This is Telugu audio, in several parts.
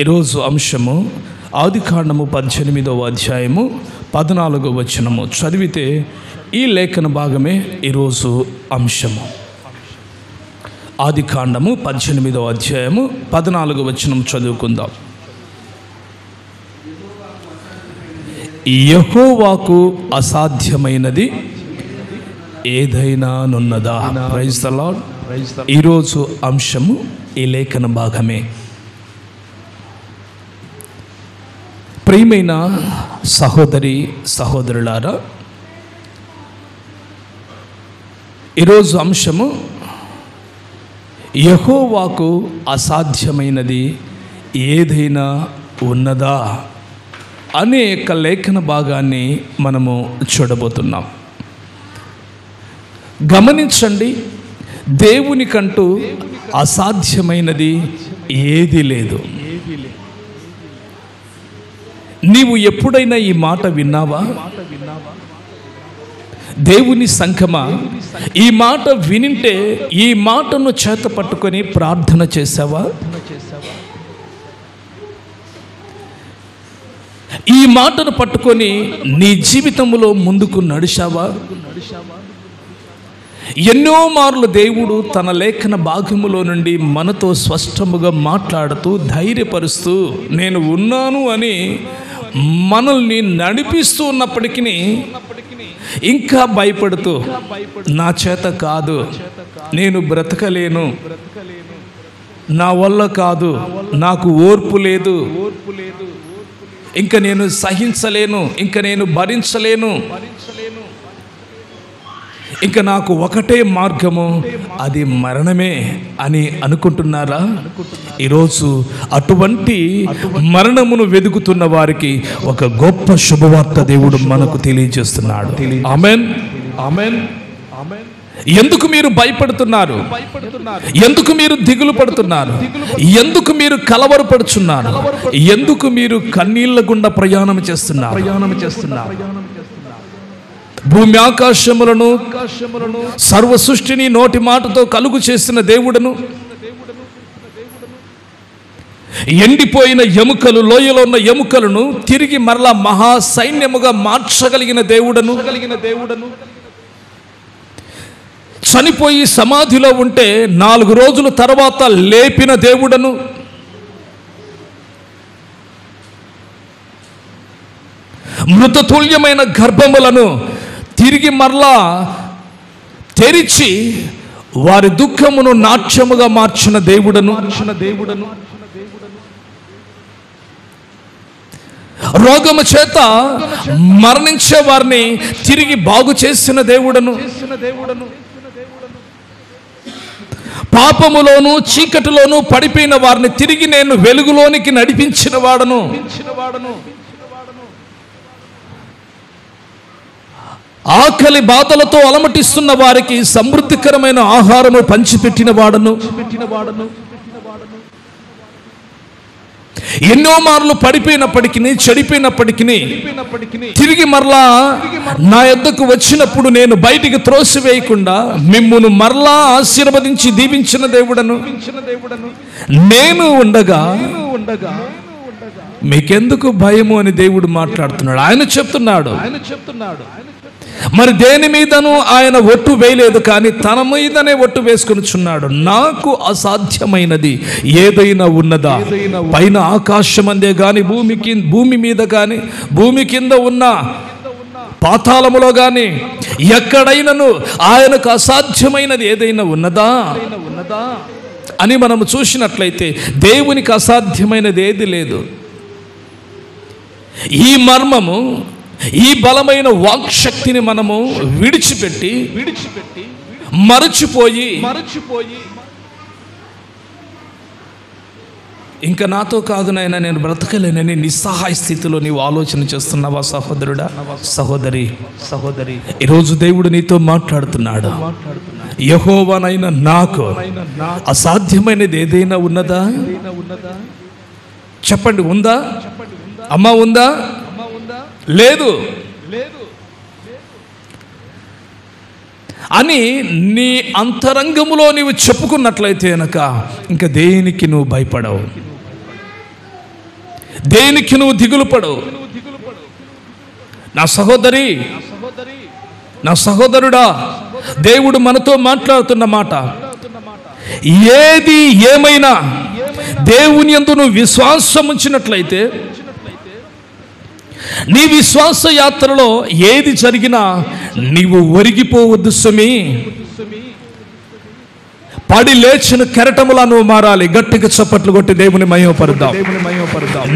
ఈరోజు అంశము ఆదికాండము 18వ అధ్యాయము 14వ వచనము చదివితే ఈ లేఖన భాగమే ఈరోజు అంశము. ఆదికాండము 18వ అధ్యాయము 14వ వచనం చదువుకుందాం. యెహోవాకు అసాధ్యమైనది ఏదైనానున్నదా? Praise the lord. ఈరోజు అంశము ఈ లేఖన భాగమే. ప్రియమైన సహోదరి సహోదరులారా, ఈరోజు అంశము యెహోవాకు అసాధ్యమైనది ఏదైనా ఉన్నదా అనే లేఖన భాగాన్ని మనము చూడబోతున్నాం. గమనించండి, దేవునికంటూ అసాధ్యమైనది ఏది లేదు. నీవు ఎప్పుడైనా ఈ మాట విన్నావా? దేవుని సంఘమా, ఈ మాట వినింటే ఈ మాటను చేత పట్టుకొని ప్రార్థన చేసావా? ఈ మాటను పట్టుకొని నీ జీవితంలో ముందుకు నడిచావా? ఎన్నో మార్లు దేవుడు తన లేఖన భాగములో నుండి మనతో స్పష్టముగా మాట్లాడుతూ ధైర్యపరుస్తూ నేను ఉన్నాను అని మనల్ని నడిపిస్తూ ఉన్నప్పటికీ ఇంకా భయపడుతూ నా చేత కాదు, నేను బ్రతకలేను, నా వల్ల కాదు, నాకు ఓర్పు లేదు, ఇంకా నేను సహించలేను, ఇంకా నేను భరించలేను, ఇంకా నాకు ఒకటే మార్గము, అది మరణమే అని అనుకుంటున్నారా? ఈరోజు అటువంటి మరణమును వెదుకుతున్న వారికి ఒక గొప్ప శుభవార్త దేవుడు మనకు తెలియజేస్తున్నాడు. ఆమేన్, ఆమేన్, ఆమేన్. ఎందుకు మీరు భయపడుతున్నారు? ఎందుకు మీరు దిగులు పడుతున్నారు? ఎందుకు మీరు కలవరపడుచున్నారు? ఎందుకు మీరు కన్నీళ్ల గుండా ప్రయాణం చేస్తున్నారు? భూమి ఆకాశములను సర్వ సృష్టిని నోటి మాటతో కలుగు చేసిన దేవుడను, ఎండిపోయిన ఎముకలు, లోయలో ఉన్న ఎముకలను తిరిగి మరలా మహా సైన్యముగా మార్చగలిగిన దేవుడను, చనిపోయి సమాధిలో ఉంటే 4 రోజుల తర్వాత లేపిన దేవుడను, మృతతుల్యమైన గర్భములను తిరిగి మరలా తెరిచి వారి దుఃఖమును నాట్యముగా మార్చిన దేవుడను, రోగము చేత మరణించే వారిని తిరిగి బాగు చేసిన దేవుడను, పాపములోను చీకటిలోను పడిపోయిన వారిని తిరిగి నేను వెలుగులోనికి నడిపించిన వాడను, ఆకలి బాధలతో అలమటిస్తున్న వారికి సమృద్ధికరమైన ఆహారము పంచిపెట్టిన వాడను, ఎన్నో మార్లు పడిపోయినప్పటికీ చెడిపోయినప్పటికీ తిరిగి మరలా నా యొద్దకు వచ్చినప్పుడు నేను బయటికి త్రోసివేయకుండా మిమ్మును మరలా ఆశీర్వదించి దీవించిన దేవుడను, నేను ఉండగా మీకెందుకు భయము అని దేవుడు మాట్లాడుతున్నాడు. ఆయన చెప్తున్నాడు. మరి దేని మీదను ఆయన ఒట్టు వేయలేదు, కానీ తన మీదనే ఒట్టు వేసుకొనిచున్నాడు. నాకు అసాధ్యమైనది ఏదైనా ఉన్నదా? పైన ఆకాశం అందే గాని, భూమి మీద కానీ, భూమి కింద ఉన్న పాతాళములో కానీ ఎక్కడైనను ఆయనకు అసాధ్యమైనది ఏదైనా ఉన్నదా అని మనము చూసినట్లయితే దేవునికి అసాధ్యమైనది ఏది లేదు. ఈ మర్మము, ఈ బలమైన వాక్శక్తిని మనము విడిచిపెట్టి మరచిపోయి ఇంకా నాతో కాదు నాయనా నేను బ్రతకలేనని నిస్సహాయ స్థితిలో నీవు ఆలోచన చేస్తున్నావా సహోదరుడా, సహోదరి? ఈరోజు దేవుడు నీతో మాట్లాడుతున్నాడు. యెహోవానైన నాకు అసాధ్యమైనది ఏదైనా ఉన్నదా? చెప్పండి, ఉందా? అమ్మా, ఉందా? లేదు. అని నీ అంతరంగములో నీవు చెప్పుకున్నట్లయితే కనుక ఇంకా దేనికి నువ్వు భయపడవు. దేనికి నువ్వు దిగులు పడవు. నా సహోదరి, నా సహోదరుడా, దేవుడు మనతో మాట్లాడుతున్న మాట, ఏది ఏమైనా దేవుని యందు నువ్వు విశ్వాసం ఉంచినట్లయితే, నీ విశ్వాస యాత్రలో ఏది జరిగినా నీవు ఒరిగిపోవద్దు సుమీ. పడి లేచిన కెరటములా నువ్వు మారాలి. గట్టిగా చప్పట్లు కొట్టి దేవుని మహిమపరుద్దాం.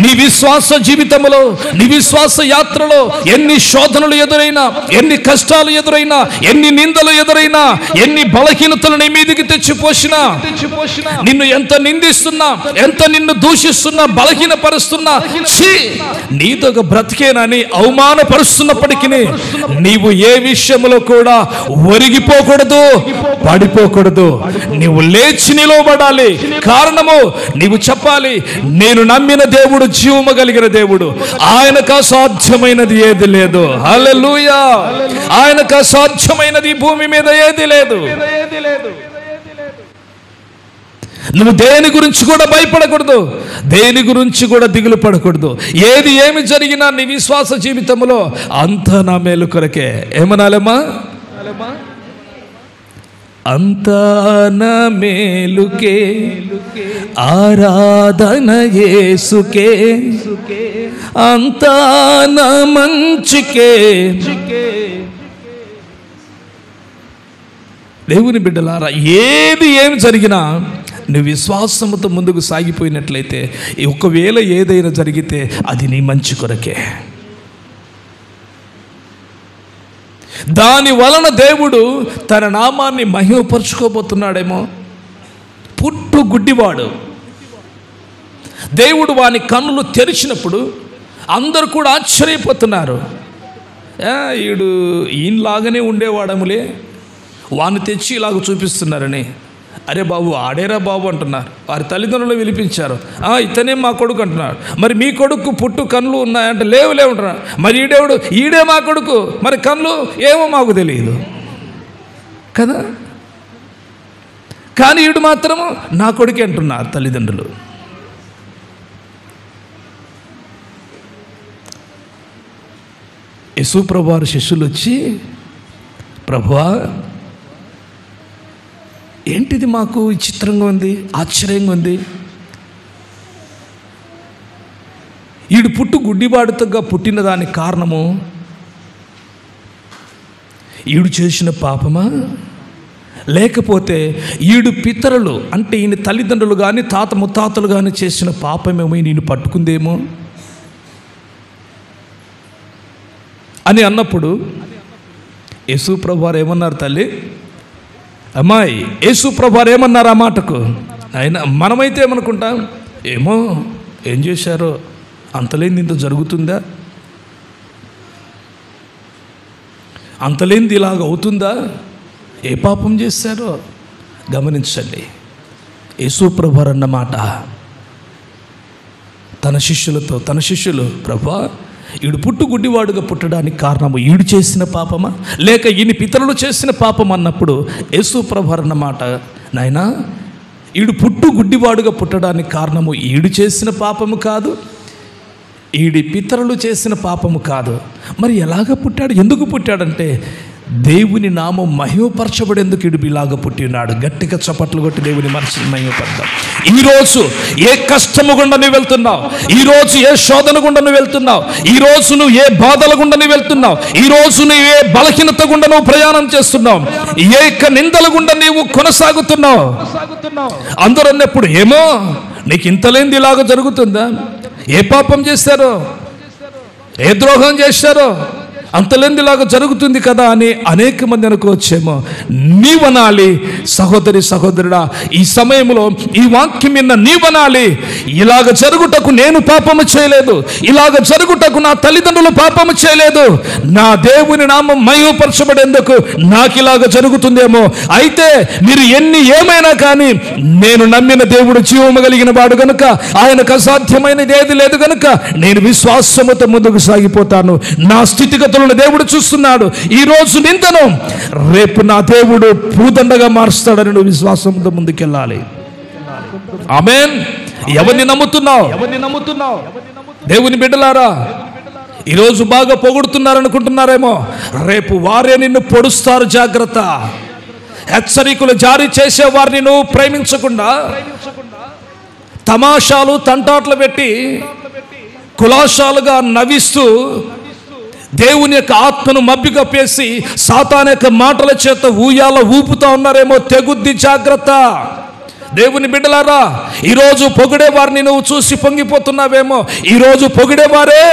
నీ విశ్వాస జీవితంలో, నీ విశ్వాస యాత్రలో ఎన్ని శోధనలు ఎదురైనా, ఎన్ని కష్టాలు ఎదురైనా, ఎన్ని నిందలు ఎదురైనా, ఎన్ని బలహీనతలు నీ మీదికి తెచ్చిపోసినా, నిన్ను ఎంత నిందిస్తున్నా, ఎంత నిన్ను దూషిస్తున్నా, బలహీనపరుస్తున్నా, ఛీ నీతో బ్రతికేనని అవమానపరుస్తున్నప్పటికీ నీవు ఏ విషయంలో కూడా ఒరిగిపోకూడదు, పడిపోకూడదు. నీవు లేచి నిలవబడాలి. కారణము నీవు చెప్పాలి, నేను నమ్మిన దేవుడు జీవము కలిగిన దేవుడు, ఆయనకు అసాధ్యమైనది ఏది లేదు. హల్లెలూయా. ఆయనకు అసాధ్యమైనది భూమి మీద ఏది లేదు. నువ్వు దేని గురించి కూడా భయపడకూడదు, దేని గురించి కూడా దిగులు పడకూడదు. ఏది ఏమి జరిగినా నీ విశ్వాస జీవితంలో అంతా నా మేలు కొరకే. ఏమనాలమ్మా? అంతా నా మేలుకే, ఆరాధన యేసుకే, అంతా నా మంచికే. దేవుని బిడ్డలారా, ఏది ఏమి జరిగినా నువ్వు విశ్వాసముతో ముందుకు సాగిపోయినట్లయితే, ఒకవేళ ఏదైనా జరిగితే అది నీ మంచి కొరకే. దాని వలన దేవుడు తన నామాన్ని మహిమపరుచుకోబోతున్నాడేమో. పుట్టు గుడ్డివాడు, దేవుడు వాని కన్నులు తెరిచినప్పుడు అందరూ కూడా ఆశ్చర్యపోతున్నారు. ఈయనలాగానే ఉండేవాడములే, వాడిని తెచ్చి ఇలాగ చూపిస్తున్నారని. అరే బాబు, ఆడేరా బాబు అంటున్నారు. వారి తల్లిదండ్రులు విలిపించారు. ఇతనే మా కొడుకు అంటున్నారు. మరి మీ కొడుకు పుట్టు కళ్ళు ఉన్నాయంటే లేవు అంటున్నారు. మరి ఈడే మా కొడుకు, మరి కళ్ళు ఏమో మాకు తెలియదు కదా. కానీ ఈడు మాత్రము నా కొడుకే అంటున్నారు తల్లిదండ్రులు. యేసు ప్రభువారి శిష్యులు వచ్చి, ప్రభువా ఏంటిది మాకు విచిత్రంగా ఉంది, ఆశ్చర్యంగా ఉంది. ఈడు పుట్టు గుడ్డివాడుతగా పుట్టిన దానికి కారణము ఈడు చేసిన పాపమా, లేకపోతే ఈడు పితరులు అంటే ఈయన తల్లిదండ్రులు కానీ తాత ముత్తాతలు కానీ చేసిన పాపమేమో నేను పట్టుకుందేమో అని అన్నప్పుడు యేసు ప్రభువారు ఏమన్నారు? తల్లి, అమ్మాయి, యేసు ప్రభువారు ఏమన్నారు ఆ మాటకు? ఆయన మనమైతే ఏమనుకుంటాం, ఏమో ఏం చేశారో, అంతలేనిది ఇంత జరుగుతుందా, అంతలేనిది ఇలాగ అవుతుందా, ఏ పాపం చేశారో. గమనించండి, యేసు ప్రభువారు అన్న మాట తన శిష్యులు, ప్రభువా ఈడు పుట్టు గుడ్డివాడుగా పుట్టడానికి కారణము ఈడు చేసిన పాపమా, లేక ఈయన పితరులు చేసిన పాపం అన్నప్పుడు యేసు ప్రభువారు అన్న మాట, నాయనా ఈడు పుట్టు గుడ్డివాడుగా పుట్టడానికి కారణము ఈడు చేసిన పాపము కాదు, ఈడి పితరులు చేసిన పాపము కాదు. మరి ఎలాగ పుట్టాడు, ఎందుకు పుట్టాడంటే దేవుని నామం మహిమపరచబడేందుకు ఈడు ఇలాగ పుట్టి ఉన్నాడు. గట్టిగా చప్పట్లు కొట్టి దేవుని మనసుని మహిమపడదాం. ఈరోజు ఏ కష్టము గుండా నువ్వు వెళ్తున్నావు, ఈరోజు ఏ శోధన గుండా నువ్వు వెళ్తున్నావు, ఈరోజు నువ్వు ఏ బాధల గుండా నువ్వు వెళ్తున్నావు, ఈరోజు నువ్వు ఏ బలహీనత గుండా నువ్వు ప్రయాణం చేస్తున్నావు, ఏ నిందల గుండా నీవు కొనసాగుతున్నావు. అందరూ అన్నప్పుడు ఏమో నీకు ఇంతలేంది ఇలాగ జరుగుతుందా, ఏ పాపం చేశారో, ఏ ద్రోహం చేశారో, అంతలేందిలాగా జరుగుతుంది కదా అని అనేక మంది అనుకోవచ్చేమో. నీవనాలి సహోదరి సహోదరుడా, ఈ సమయంలో ఈ వాక్యం విన్న నీవనాలి, ఇలాగ జరుగుటకు నేను పాపము చేయలేదు, ఇలాగ జరుగుటకు నా తల్లిదండ్రులు పాపము చేయలేదు, నా దేవుని నామం మహిమపరచబడేందుకు నాకు ఇలాగ జరుగుతుందేమో. అయితే మీరు ఏమైనా కానీ నేను నమ్మిన దేవుడు జీవము కలిగిన వాడు గనుక, ఆయనకు అసాధ్యమైనది ఏది లేదు గనుక నేను విశ్వాసముతో ముందుకు సాగిపోతాను. నా స్థితిగతులను దేవుడు చూస్తున్నాడు. ఈ రోజు నిందను రేపు నా దేవుడు పూదండగా మారుస్తాడని నువ్వు విశ్వాసంతో ముందుకెళ్ళాలి. ఆమేన్. ఎవరిని నమ్ముతున్నావు? దేవుని బిడ్డలారా, ఈరోజు బాగా పొగుడుతున్నారనుకుంటున్నారేమో, రేపు వారే నిన్ను పొడుస్తారు. జాగ్రత్త. హెచ్చరికలు జారీ చేసే వారిని నువ్వు ప్రేమించకుండా తమాషాలు తంటాట్లు పెట్టి కులాశాలుగా నవ్విస్తూ దేవుని యొక్క ఆత్మను మబ్బికప్పేసి సాతాను యొక్క మాటల చేత ఊయాల ఊపుతా ఉన్నారేమో, తెగుద్ది. జాగ్రత్త. దేవుని బిడ్డలారా, ఈరోజు పొగిడే వారిని నువ్వు చూసి పొంగిపోతున్నావేమో, ఈరోజు పొగిడేవారే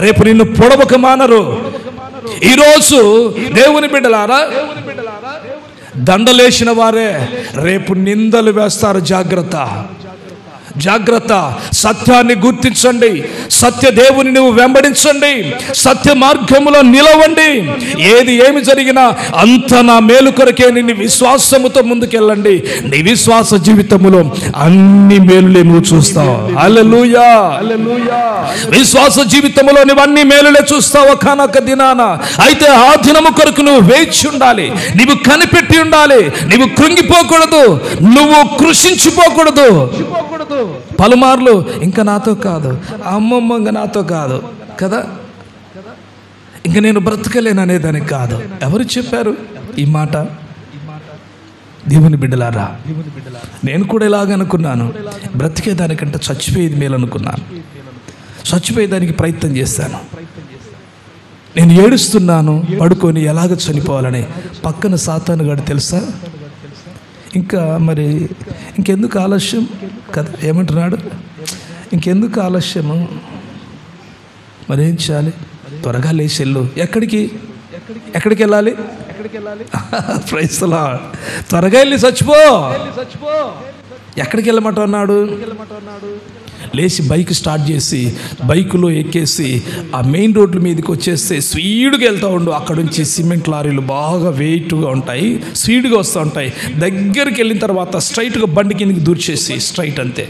రేపు నిన్ను పొడవక మానరు. ఈరోజు దేవుని బిడ్డలారా, దండలేసిన వారే రేపు నిందలు వేస్తారు. జాగ్రత్త, జాగ్రత్త. సత్యాన్ని గుర్తించండి. సత్య దేవుని నువ్వు వెంబడించండి. సత్య మార్గములో నిలవండి. ఏమి జరిగినా అంత నా మేలు కొరకే నీ విశ్వాసముతో ముందుకెళ్ళండి. నీ విశ్వాస జీవితములో అన్ని మేలులే నువ్వు చూస్తావు. హల్లెలూయా. విశ్వాస జీవితంలో నువ్వు అన్ని మేలులే చూస్తావు కానొక దినాన. అయితే ఆ దినము కొరకు నువ్వు వేచి ఉండాలి. నువ్వు కనిపెట్టి ఉండాలి. నువ్వు కృంగిపోకూడదు. నువ్వు కృషించిపోకూడదు. పలుమార్లు ఇంకా నాతో కాదు, అమ్మమ్మ ఇంకా నాతో కాదు కదా, ఇంకా నేను బ్రతకలేను అనేదానికి కాదు. ఎవరు చెప్పారు ఈ మాట? దేవుని బిడ్డలారా, నేను కూడా ఇలాగనుకున్నాను. బ్రతికేదానికంటే చచ్చిపోయేది మేలు అనుకున్నాను. చచ్చిపోయేదానికి ప్రయత్నం చేశాను. నేను ఏడుస్తున్నాను పడుకొని, ఎలాగ చనిపోవాలని. పక్కన సాతాను గాడు తెలుసా, ఇంకా మరి ఇంకెందుకు ఆలస్యం కదా, ఏమంటున్నాడు? ఇంకెందుకు ఆలస్యము, మరేం చేయాలి? త్వరగా లేచెళ్ళు. ఎక్కడికి వెళ్ళాలి? Praise the lord. త్వరగా వెళ్ళి చచ్చిపో. ఎక్కడికి వెళ్ళమంటున్నాడు? లేచి బైక్ స్టార్ట్ చేసి బైకులో ఎక్కేసి ఆ మెయిన్ రోడ్ల మీదకి వచ్చేస్తే స్పీడ్గా వెళ్తూ ఉండు. అక్కడ నుంచి సిమెంట్ లారీలు బాగా వెయిట్గా ఉంటాయి, స్పీడ్గా వస్తూ ఉంటాయి. దగ్గరికి వెళ్ళిన తర్వాత స్ట్రైట్గా బండి కిందకి దూర్చేసి స్ట్రైట్ అంతే.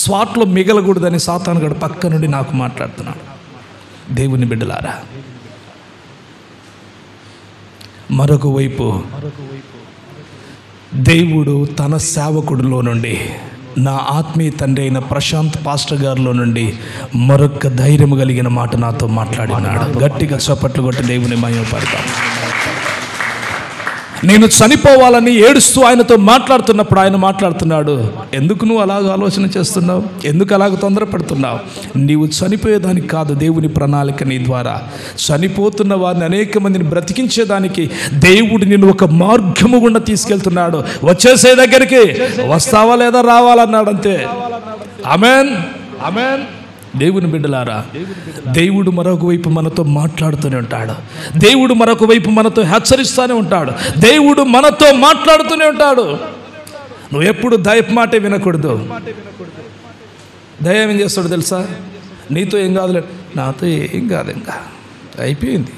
స్వాట్లో మిగలకూడదని సాతాను గడు పక్క నుండి నాకు మాట్లాడుతున్నాడు. దేవుని బిడ్డలారా, మరొక వైపు దేవుడు తన సేవకుడిలో నుండి, నా ఆత్మీయ తండ్రి అయిన ప్రశాంత్ పాస్టర్ గారిలో నుండి మరొక ధైర్యం కలిగిన మాట నాతో మాట్లాడినాడు. గట్టిగా చప్పట్లు కొట్టి దేవుని మహిమపడతాం. నేను చనిపోవాలని ఏడుస్తూ ఆయనతో మాట్లాడుతున్నప్పుడు ఆయన మాట్లాడుతున్నాడు, ఎందుకు నువ్వు అలాగ ఆలోచన చేస్తున్నావు? ఎందుకు అలాగ తొందరపడుతున్నావు? నీవు చనిపోయేదానికి కాదు దేవుని ప్రణాళిక నీ ద్వారా. చనిపోతున్న వారిని అనేక మందిని బ్రతికించేదానికి దేవుడు నిన్ను ఒక మార్గము గుండా తీసుకెళ్తున్నాడు. వచ్చేసే దగ్గరికి వస్తావా లేదా రావాలన్నాడు అంతే. ఆమేన్, ఆమేన్. దేవుని బిడ్డలారా, దేవుడు మరొక వైపు మనతో మాట్లాడుతూనే ఉంటాడు. దేవుడు మరొక వైపు మనతో హెచ్చరిస్తూనే ఉంటాడు. దేవుడు మనతో మాట్లాడుతూనే ఉంటాడు. నువ్వు ఎప్పుడు దయపు మాటే వినకూడదు. దయ్యం ఏం చేస్తాడు తెలుసా? నీతో ఏం కాదులే, నాతో ఏం కాదు, ఇంకా అయిపోయింది,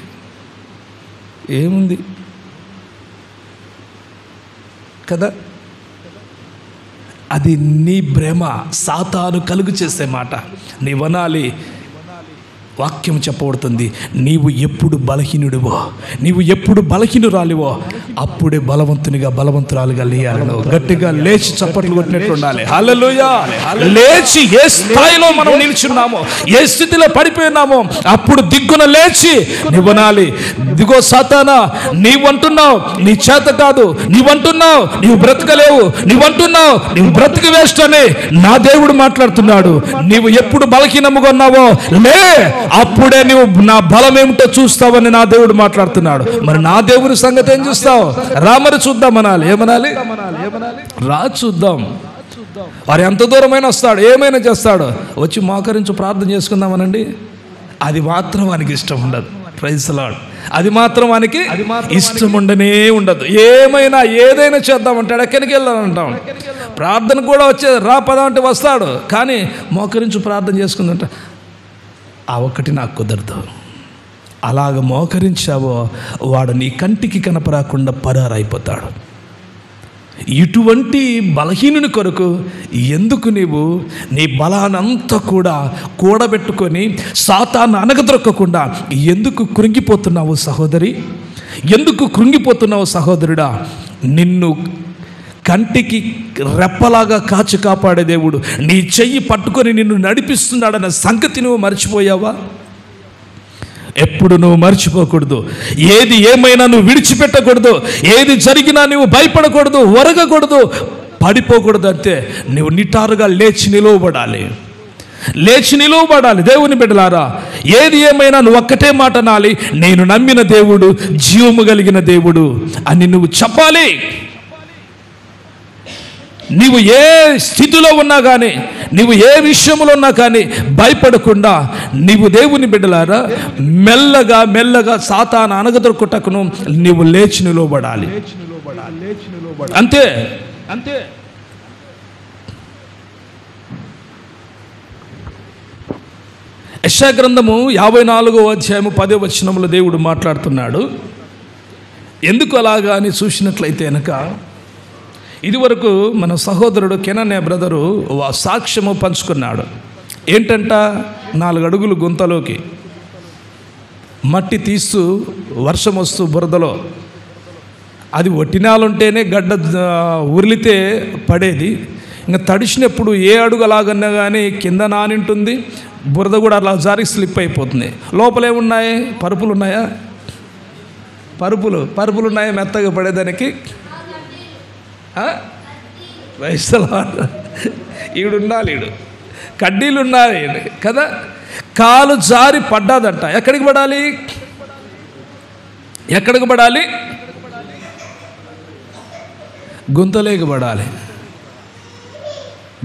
ఏముంది కదా. అది నీ భ్రమ, సాతాను కలుగు చేసే మాట. నీవనాలి, వాక్యం చెప్పబడుతుంది, నీవు ఎప్పుడు బలహీనుడివో, నీవు ఎప్పుడు బలహీనురాలివో అప్పుడే బలవంతునిగా బలవంతురాలుగా లేయాలి. గట్టిగా లేచి చప్పట్లు కొట్టినట్టు ఉండాలి. హల్లెలూయా. లేచి ఏ స్థాయిలో మనం నిల్చున్నామో, ఏ స్థితిలో పడిపోయినామో అప్పుడు దిగ్గున లేచి నీవనాలి, దిగో సాతానా, నీవంటున్నావు నీ చేత కాదు, నీవంటున్నావు నీవు బ్రతకలేవు, నీవంటున్నావు నీవు బ్రతికి వేస్ట్ అని నా దేవుడు మాట్లాడుతున్నాడు. నీవు ఎప్పుడు బలహీనముగా ఉన్నావో లే, అప్పుడే నువ్వు నా బలం ఏమిటో చూస్తావని నా దేవుడు మాట్లాడుతున్నాడు. మరి నా దేవుడి సంగతి ఏం చూస్తావు? రా మరి చూద్దాం అనాలి. ఏమనాలి? రా చూద్దాం. వారు ఎంత దూరమైనా వస్తాడు, ఏమైనా చేస్తాడు, వచ్చి మోకరించి ప్రార్థన చేసుకుందామనండి. అది మాత్రం వానికి ఇష్టం ఉండదు. Praise the lord. అది మాత్రం వానికి ఇష్టం ఉండనే ఉండదు. ఏమైనా ఏదైనా చేద్దామంటాడు, ఎక్కడికి వెళ్ళాలంటాం. ప్రార్థన కూడా వచ్చేది, రా పదా అంటే వస్తాడు, కానీ మోకరించి ప్రార్థన చేసుకుందంట, ఆ ఒక్కటి నాకు కుదరదు. అలాగ మోకరించావో వాడు నీ కంటికి కనపరాకుండా పరారైపోతాడు. ఇటువంటి బలహీనుని కొరకు ఎందుకు నీవు నీ బలానంతా కూడా కూడబెట్టుకొని సాతాను అనగదొక్కకుండా ఎందుకు కృంగిపోతున్నావు సహోదరి? ఎందుకు కృంగిపోతున్నావు సహోదరుడా? నిన్ను కంటికి రెప్పలాగా కాచి కాపాడే దేవుడు నీ చెయ్యి పట్టుకొని నిన్ను నడిపిస్తున్నాడన్న సంగతి నువ్వు మర్చిపోయావా? ఎప్పుడు నువ్వు మర్చిపోకూడదు. ఏది ఏమైనా నువ్వు విడిచిపెట్టకూడదు. ఏది జరిగినా నువ్వు భయపడకూడదు, ఒరగకూడదు, పడిపోకూడదు. అంతే, నువ్వు నిటారుగా లేచి నిలువబడాలి. దేవుని బిడ్డలారా, ఏది ఏమైనా నువ్వు ఒక్కటే మాట అనాలి, నేను నమ్మిన దేవుడు జీవము కలిగిన దేవుడు అని నువ్వు చెప్పాలి. నీవు ఏ స్థితిలో ఉన్నా కానీ, నీవు ఏ విషయంలో ఉన్నా కానీ భయపడకుండా నీవు దేవుని బిడ్డలారా మెల్లగా మెల్లగా సాతాను అనగదొరుకుటకును నీవు లేచి నిలవబడాలి. అంతే అంతే. యెషయా గ్రంథము 54వ అధ్యాయము 10వ వచనములో దేవుడు మాట్లాడుతున్నాడు. ఎందుకు అలాగా అని చూసినట్లయితే కనుక, ఇదివరకు మన సహోదరుడు కెననే బ్రదరు సాక్ష్యము పంచుకున్నాడు. ఏంటంట, 4 అడుగులు గుంతలోకి మట్టి తీస్తూ వర్షం వస్తూ బురదలో, అది ఒట్టినాలుంటేనే గడ్డ ఉరిలితే పడేది. ఇంకా తడిసినప్పుడు ఏ అడుగు అలాగన్నా కానీ కింద నానింటుంది, బురద కూడా అలా జారి స్లిప్ అయిపోతుంది. లోపలేమున్నాయి? పరుపులు ఉన్నాయా? పరుపులు ఉన్నాయా మెత్తగా పడేదానికి? ఈడున్నాడు, కడ్డీలు ఉన్నాయి కదా. కాలు జారి పడ్డాదంట. ఎక్కడికి పడాలి?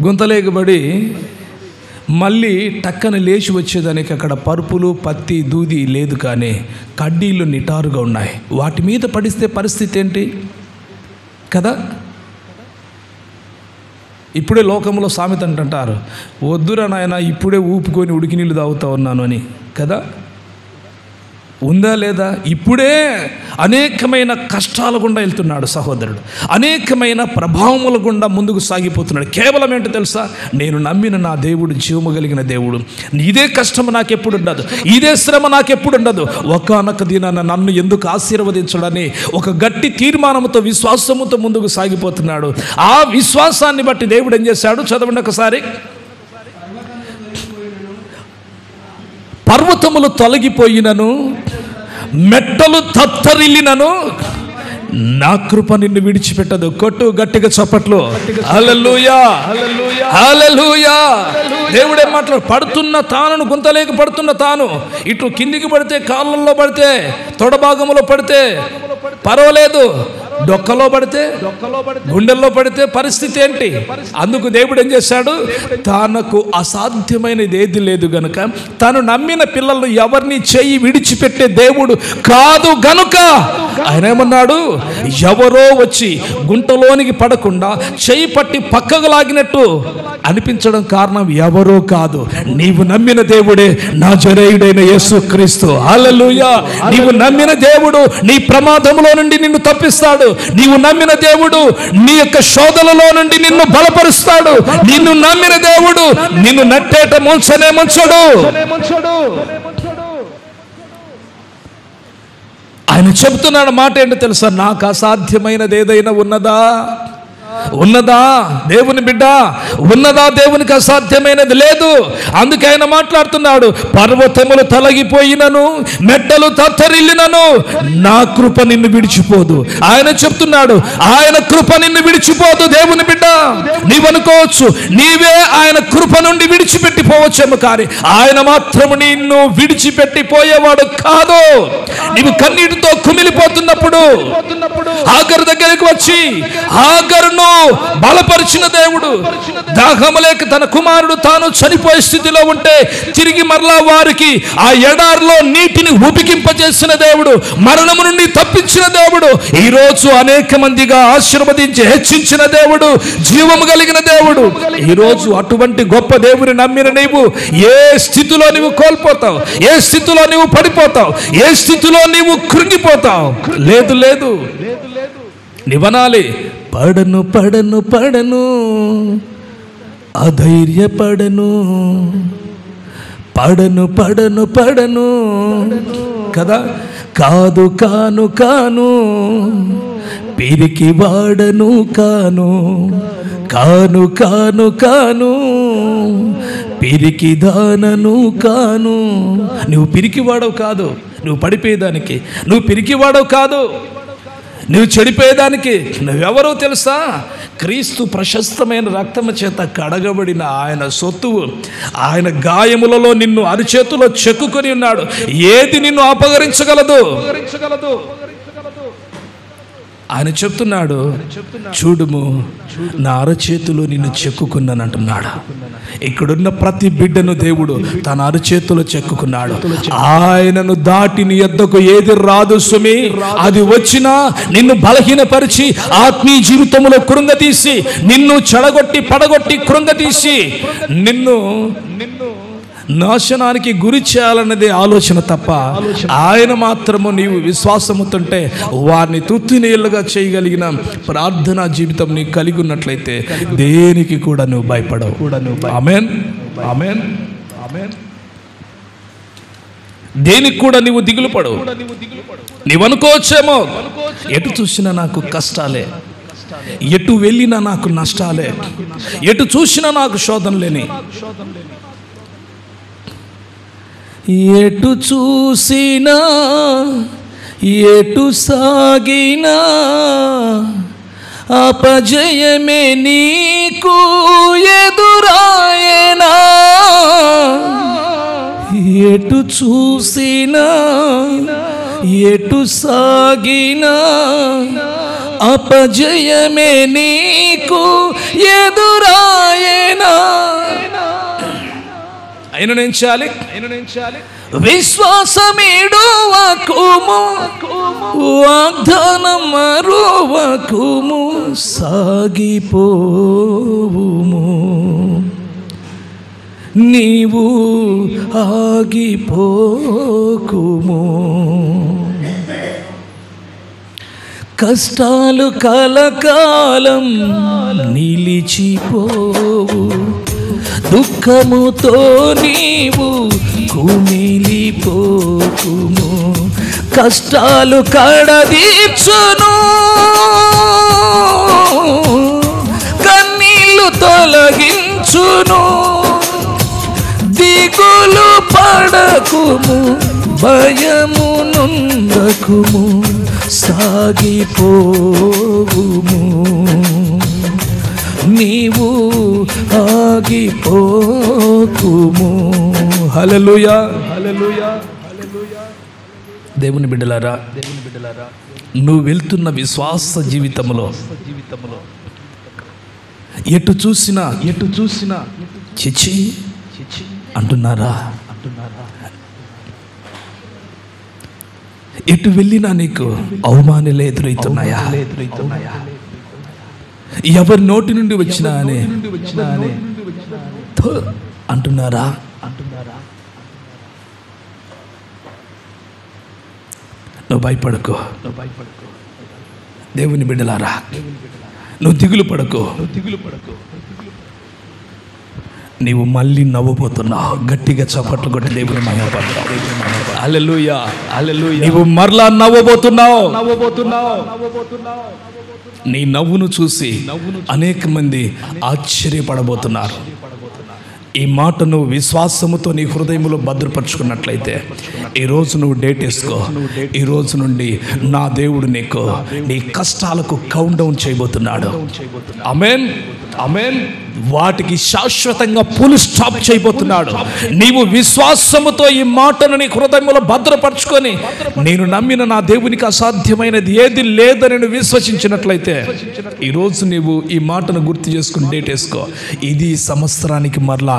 గుంతలేకి పడి మళ్ళీ టక్కన లేచి వచ్చేదానికి అక్కడ పరుపులు, పత్తి, దూది లేదు, కానీ కడ్డీలు నిటారుగా ఉన్నాయి. వాటి మీద పడిస్తే పరిస్థితి ఏంటి కదా. ఇప్పుడే లోకంలో సామెత అంటారు, వద్దురా నాయన ఇప్పుడే ఊపుకొని ఉడికి నీళ్ళు తాగుతా ఉన్నాను అని కదా. ఉందా లేదా? ఇప్పుడే అనేకమైన కష్టాల గుండా వెళ్తున్నాడు సహోదరుడు, అనేకమైన ప్రభావముల గుండా ముందుకు సాగిపోతున్నాడు. కేవలం ఏంటో తెలుసా? నేను నమ్మిన నా దేవుడు జీవము కలిగిన దేవుడు. ఇదే కష్టము నాకెప్పుడు ఉండదు, ఇదే శ్రమ నాకెప్పుడు ఉండదు. ఒకానొక దినాన నన్ను ఎందుకు ఆశీర్వదించడని ఒక గట్టి తీర్మానంతో, విశ్వాసముతో ముందుకు సాగిపోతున్నాడు. ఆ విశ్వాసాన్ని బట్టి దేవుడు ఏం చేశాడు? చదవండి ఒకసారి. పర్వతములు తొలగిపోయినను, మెట్టలు తత్తరిల్లినను, నా కృప నిన్ను విడిచిపెట్టదు. కొట్టు గట్టిగా చప్పట్లు. హల్లెలూయా, హల్లెలూయా. దేవుడే మాట్లాడు. పడుతున్న తానును, గుంతలేక పడుతున్న తాను, ఇటు కిందికి పడితే, కాళ్ళల్లో పడితే, తొడభాగంలో పడితే పర్వాలేదు, డొక్కలో పడితే, గుండెల్లో పడితే పరిస్థితి ఏంటి? అందుకు దేవుడు ఏం చేశాడు? తనకు అసాధ్యమైనది ఏది లేదు గనుక, తను నమ్మిన పిల్లలు ఎవరిని చెయ్యి విడిచిపెట్టే దేవుడు కాదు గనుక ఆయన ఏమన్నాడు? ఎవరో వచ్చి గుంటలోనికి పడకుండా చెయ్యి పట్టి పక్కకు లాగినట్టు అనిపించడం కారణం ఎవరో కాదు, నీవు నమ్మిన దేవుడే, నజరేయుడైన యేసుక్రీస్తు. హల్లెలూయా. నీవు నమ్మిన దేవుడు నీ ప్రమాదంలో నుండి నిన్ను తప్పిస్తాడు. నీవు నమ్మిన దేవుడు నీ యొక్క శోధనలో నుండి నిన్ను బలపరుస్తాడు. నిన్ను నమ్మిన దేవుడు నిన్ను నట్టేట ముంచనే ముంచడు. ఆయన చెబుతున్నాడు మాట ఏంటో తెలుసా? నాకు అసాధ్యమైనది ఏదైనా ఉన్నదా? దేవుని బిడ్డ, ఉన్నదా? దేవునికి అసాధ్యమైనది లేదు. అందుకే ఆయన మాట్లాడుతున్నాడు, పర్వతములు తొలగిపోయినను, మెట్టలు తత్తరిల్లినను, నా కృప నిన్ను విడిచిపోదు. ఆయన చెప్తున్నాడు, ఆయన కృప నిన్ను విడిచిపోదు. దేవుని బిడ్డ, నీవనుకోవచ్చు నీవే ఆయన కృప నుండి విడిచిపెట్టిపోవచ్చేమో, కానీ ఆయన మాత్రము నిన్ను విడిచిపెట్టిపోయేవాడు కాదు. నీవు కన్నీటితో కుమిలిపోతున్నప్పుడు హాగరు దగ్గరికి వచ్చి హాగరును బలపరిచిన దేవుడు, దాహము లేక తన కుమారుడు తాను చనిపోయే స్థితిలో ఉంటే తిరిగి మరలా వారికి ఆ ఎడారిలో నీటిని ఉబికింపజేసిన దేవుడు, మరణము నుండి తప్పించిన దేవుడు, ఈరోజు అనేక మందిగా ఆశీర్వదించి హెచ్చించిన దేవుడు, జీవము కలిగిన దేవుడు. ఈరోజు అటువంటి గొప్ప దేవుని నమ్మిన నీవు ఏ స్థితిలో నీవు కోల్పోతావు, ఏ స్థితిలో నీవు పడిపోతావు, ఏ స్థితిలో నీవు కృంగిపోతావు? లేదు. నివనాలి, పడను పడను పడను, అధైర్యపడను, పడను పడను పడను కదా. కాదు కాను కాను, పిరికి వాడను కాను కాను కాను కాను పిరికి దానను కాను. నువ్వు పిరికివాడవు కాదు, నువ్వు పడిపోయేదానికి. నువ్వు పిరికివాడవు కాదు, నువ్వు చెడిపోయేదానికి. నువ్వెవరో తెలుసా? క్రీస్తు ప్రశస్తమైన రక్తము చేత కడగబడిన ఆయన సొత్తువు. ఆయన గాయములలో నిన్ను అరిచేతిలో చెక్కుకొని ఉన్నాడు. ఏది నిన్ను అపహరించగలదు? ఆయన చెప్తున్నాడు, చూడుము నా అరచేతిలో నిన్ను చెక్కుకున్నాను అంటున్నాడు. ఇక్కడున్న ప్రతి బిడ్డను దేవుడు తన అరచేతిలో చెక్కుకున్నాడు. ఆయనను దాటి నీ యొద్దకు ఏది రాదు సుమి. అది వచ్చినా నిన్ను బలహీనపరిచి ఆత్మీయ జీవితంలో కృంగతీసి, నిన్ను చెడగొట్టి పడగొట్టి కృంగతీసి నిన్ను నాశనానికి గురి చేయాలన్నదే ఆలోచన తప్ప, ఆయన మాత్రము నీవు విశ్వాసముతుంటే వారిని తుత్తినీళ్ళుగా చేయగలిగిన ప్రార్థనా జీవితం నీకు కలిగి ఉన్నట్లయితే దేనికి కూడా నువ్వు భయపడవు. ఆమేన్, ఆమేన్, ఆమేన్. దేనికి కూడా నీవు దిగులు పడవు. నీవు అనుకోవచ్చేమో, ఎటు చూసినా నాకు కష్టాలే, ఎటు వెళ్ళినా నాకు నష్టాలే, ఎటు చూసినా నాకు శోధనలేని. ఎటు చూసినా ఎటు సాగినా అపజయమే నీకు ఎదురాయనా. ఎటు చూసినా ఎటు సాగినా అపజయమే నీకు ఎదురాయనా. అయిననేం చేయాలి? విశ్వాసమిడువకుము, వాగ్దానం మరువకుము, సాగిపోవుము, నీవు ఆగిపోకుము. కష్టాలు కలకాలం నిలిచిపోవు, దుఃఖముతో నీవు కుమిలిపోకుము. కష్టాలు కడదీర్చును, కన్నీళ్లు తొలగించును. దిగులు పడకుము, భయము నుండకుము, సాగిపోవుము, నీవు ఆగిపోకుము. హల్లెలూయా, హల్లెలూయా, హల్లెలూయా. దేవుని బిడ్డలారా, నువ్వు వెళ్తున్న విశ్వాస జీవితంలో ఎటు చూసినా చిచి అంటున్నారా? ఎటు వెళ్ళినా నీకు అవమానాలు ఎదురవుతున్నాయా? ఎవరి నోటి నుండి వచ్చినా అని అంటున్నారా? నువ్వు భయపడకు దేవుని బిడ్డలారా, నువ్వు దిగులు పడకు. నీవు మళ్ళీ నవ్వబోతున్నావు. గట్టిగా చప్పట్లు కొట్టి దేవుని మహిమపడతావు. హల్లెలూయా, హల్లెలూయా. నీవు మరలా నవ్వబోతున్నావు. నీ నవ్వును చూసి అనేక మంది ఆశ్చర్యపడబోతున్నారు. ఈ మాటను విశ్వాసముతో నీ హృదయంలో భద్రపరుచుకున్నట్లయితే ఈరోజు నువ్వు డేట్ వేసుకో. ఈ రోజు నుండి నా దేవుడు నీకు నీ కష్టాలకు కౌంట్ డౌన్ చేయబోతున్నాడు. ఆమేన్, ఆమేన్. వాటికి శాశ్వతంగా ఫుల్ స్టాప్ చేయబోతున్నాడు. నీవు విశ్వాసముతో ఈ మాటను నీ హృదయంలో భద్రపరచుకొని, నేను నమ్మిన నా దేవునికి అసాధ్యమైనది ఏది లేదని నువ్వు విశ్వసించినట్లయితే ఈరోజు నీవు ఈ మాటను గుర్తు చేసుకుని డేట్ వేసుకో. ఇది సంవత్సరానికి మరలా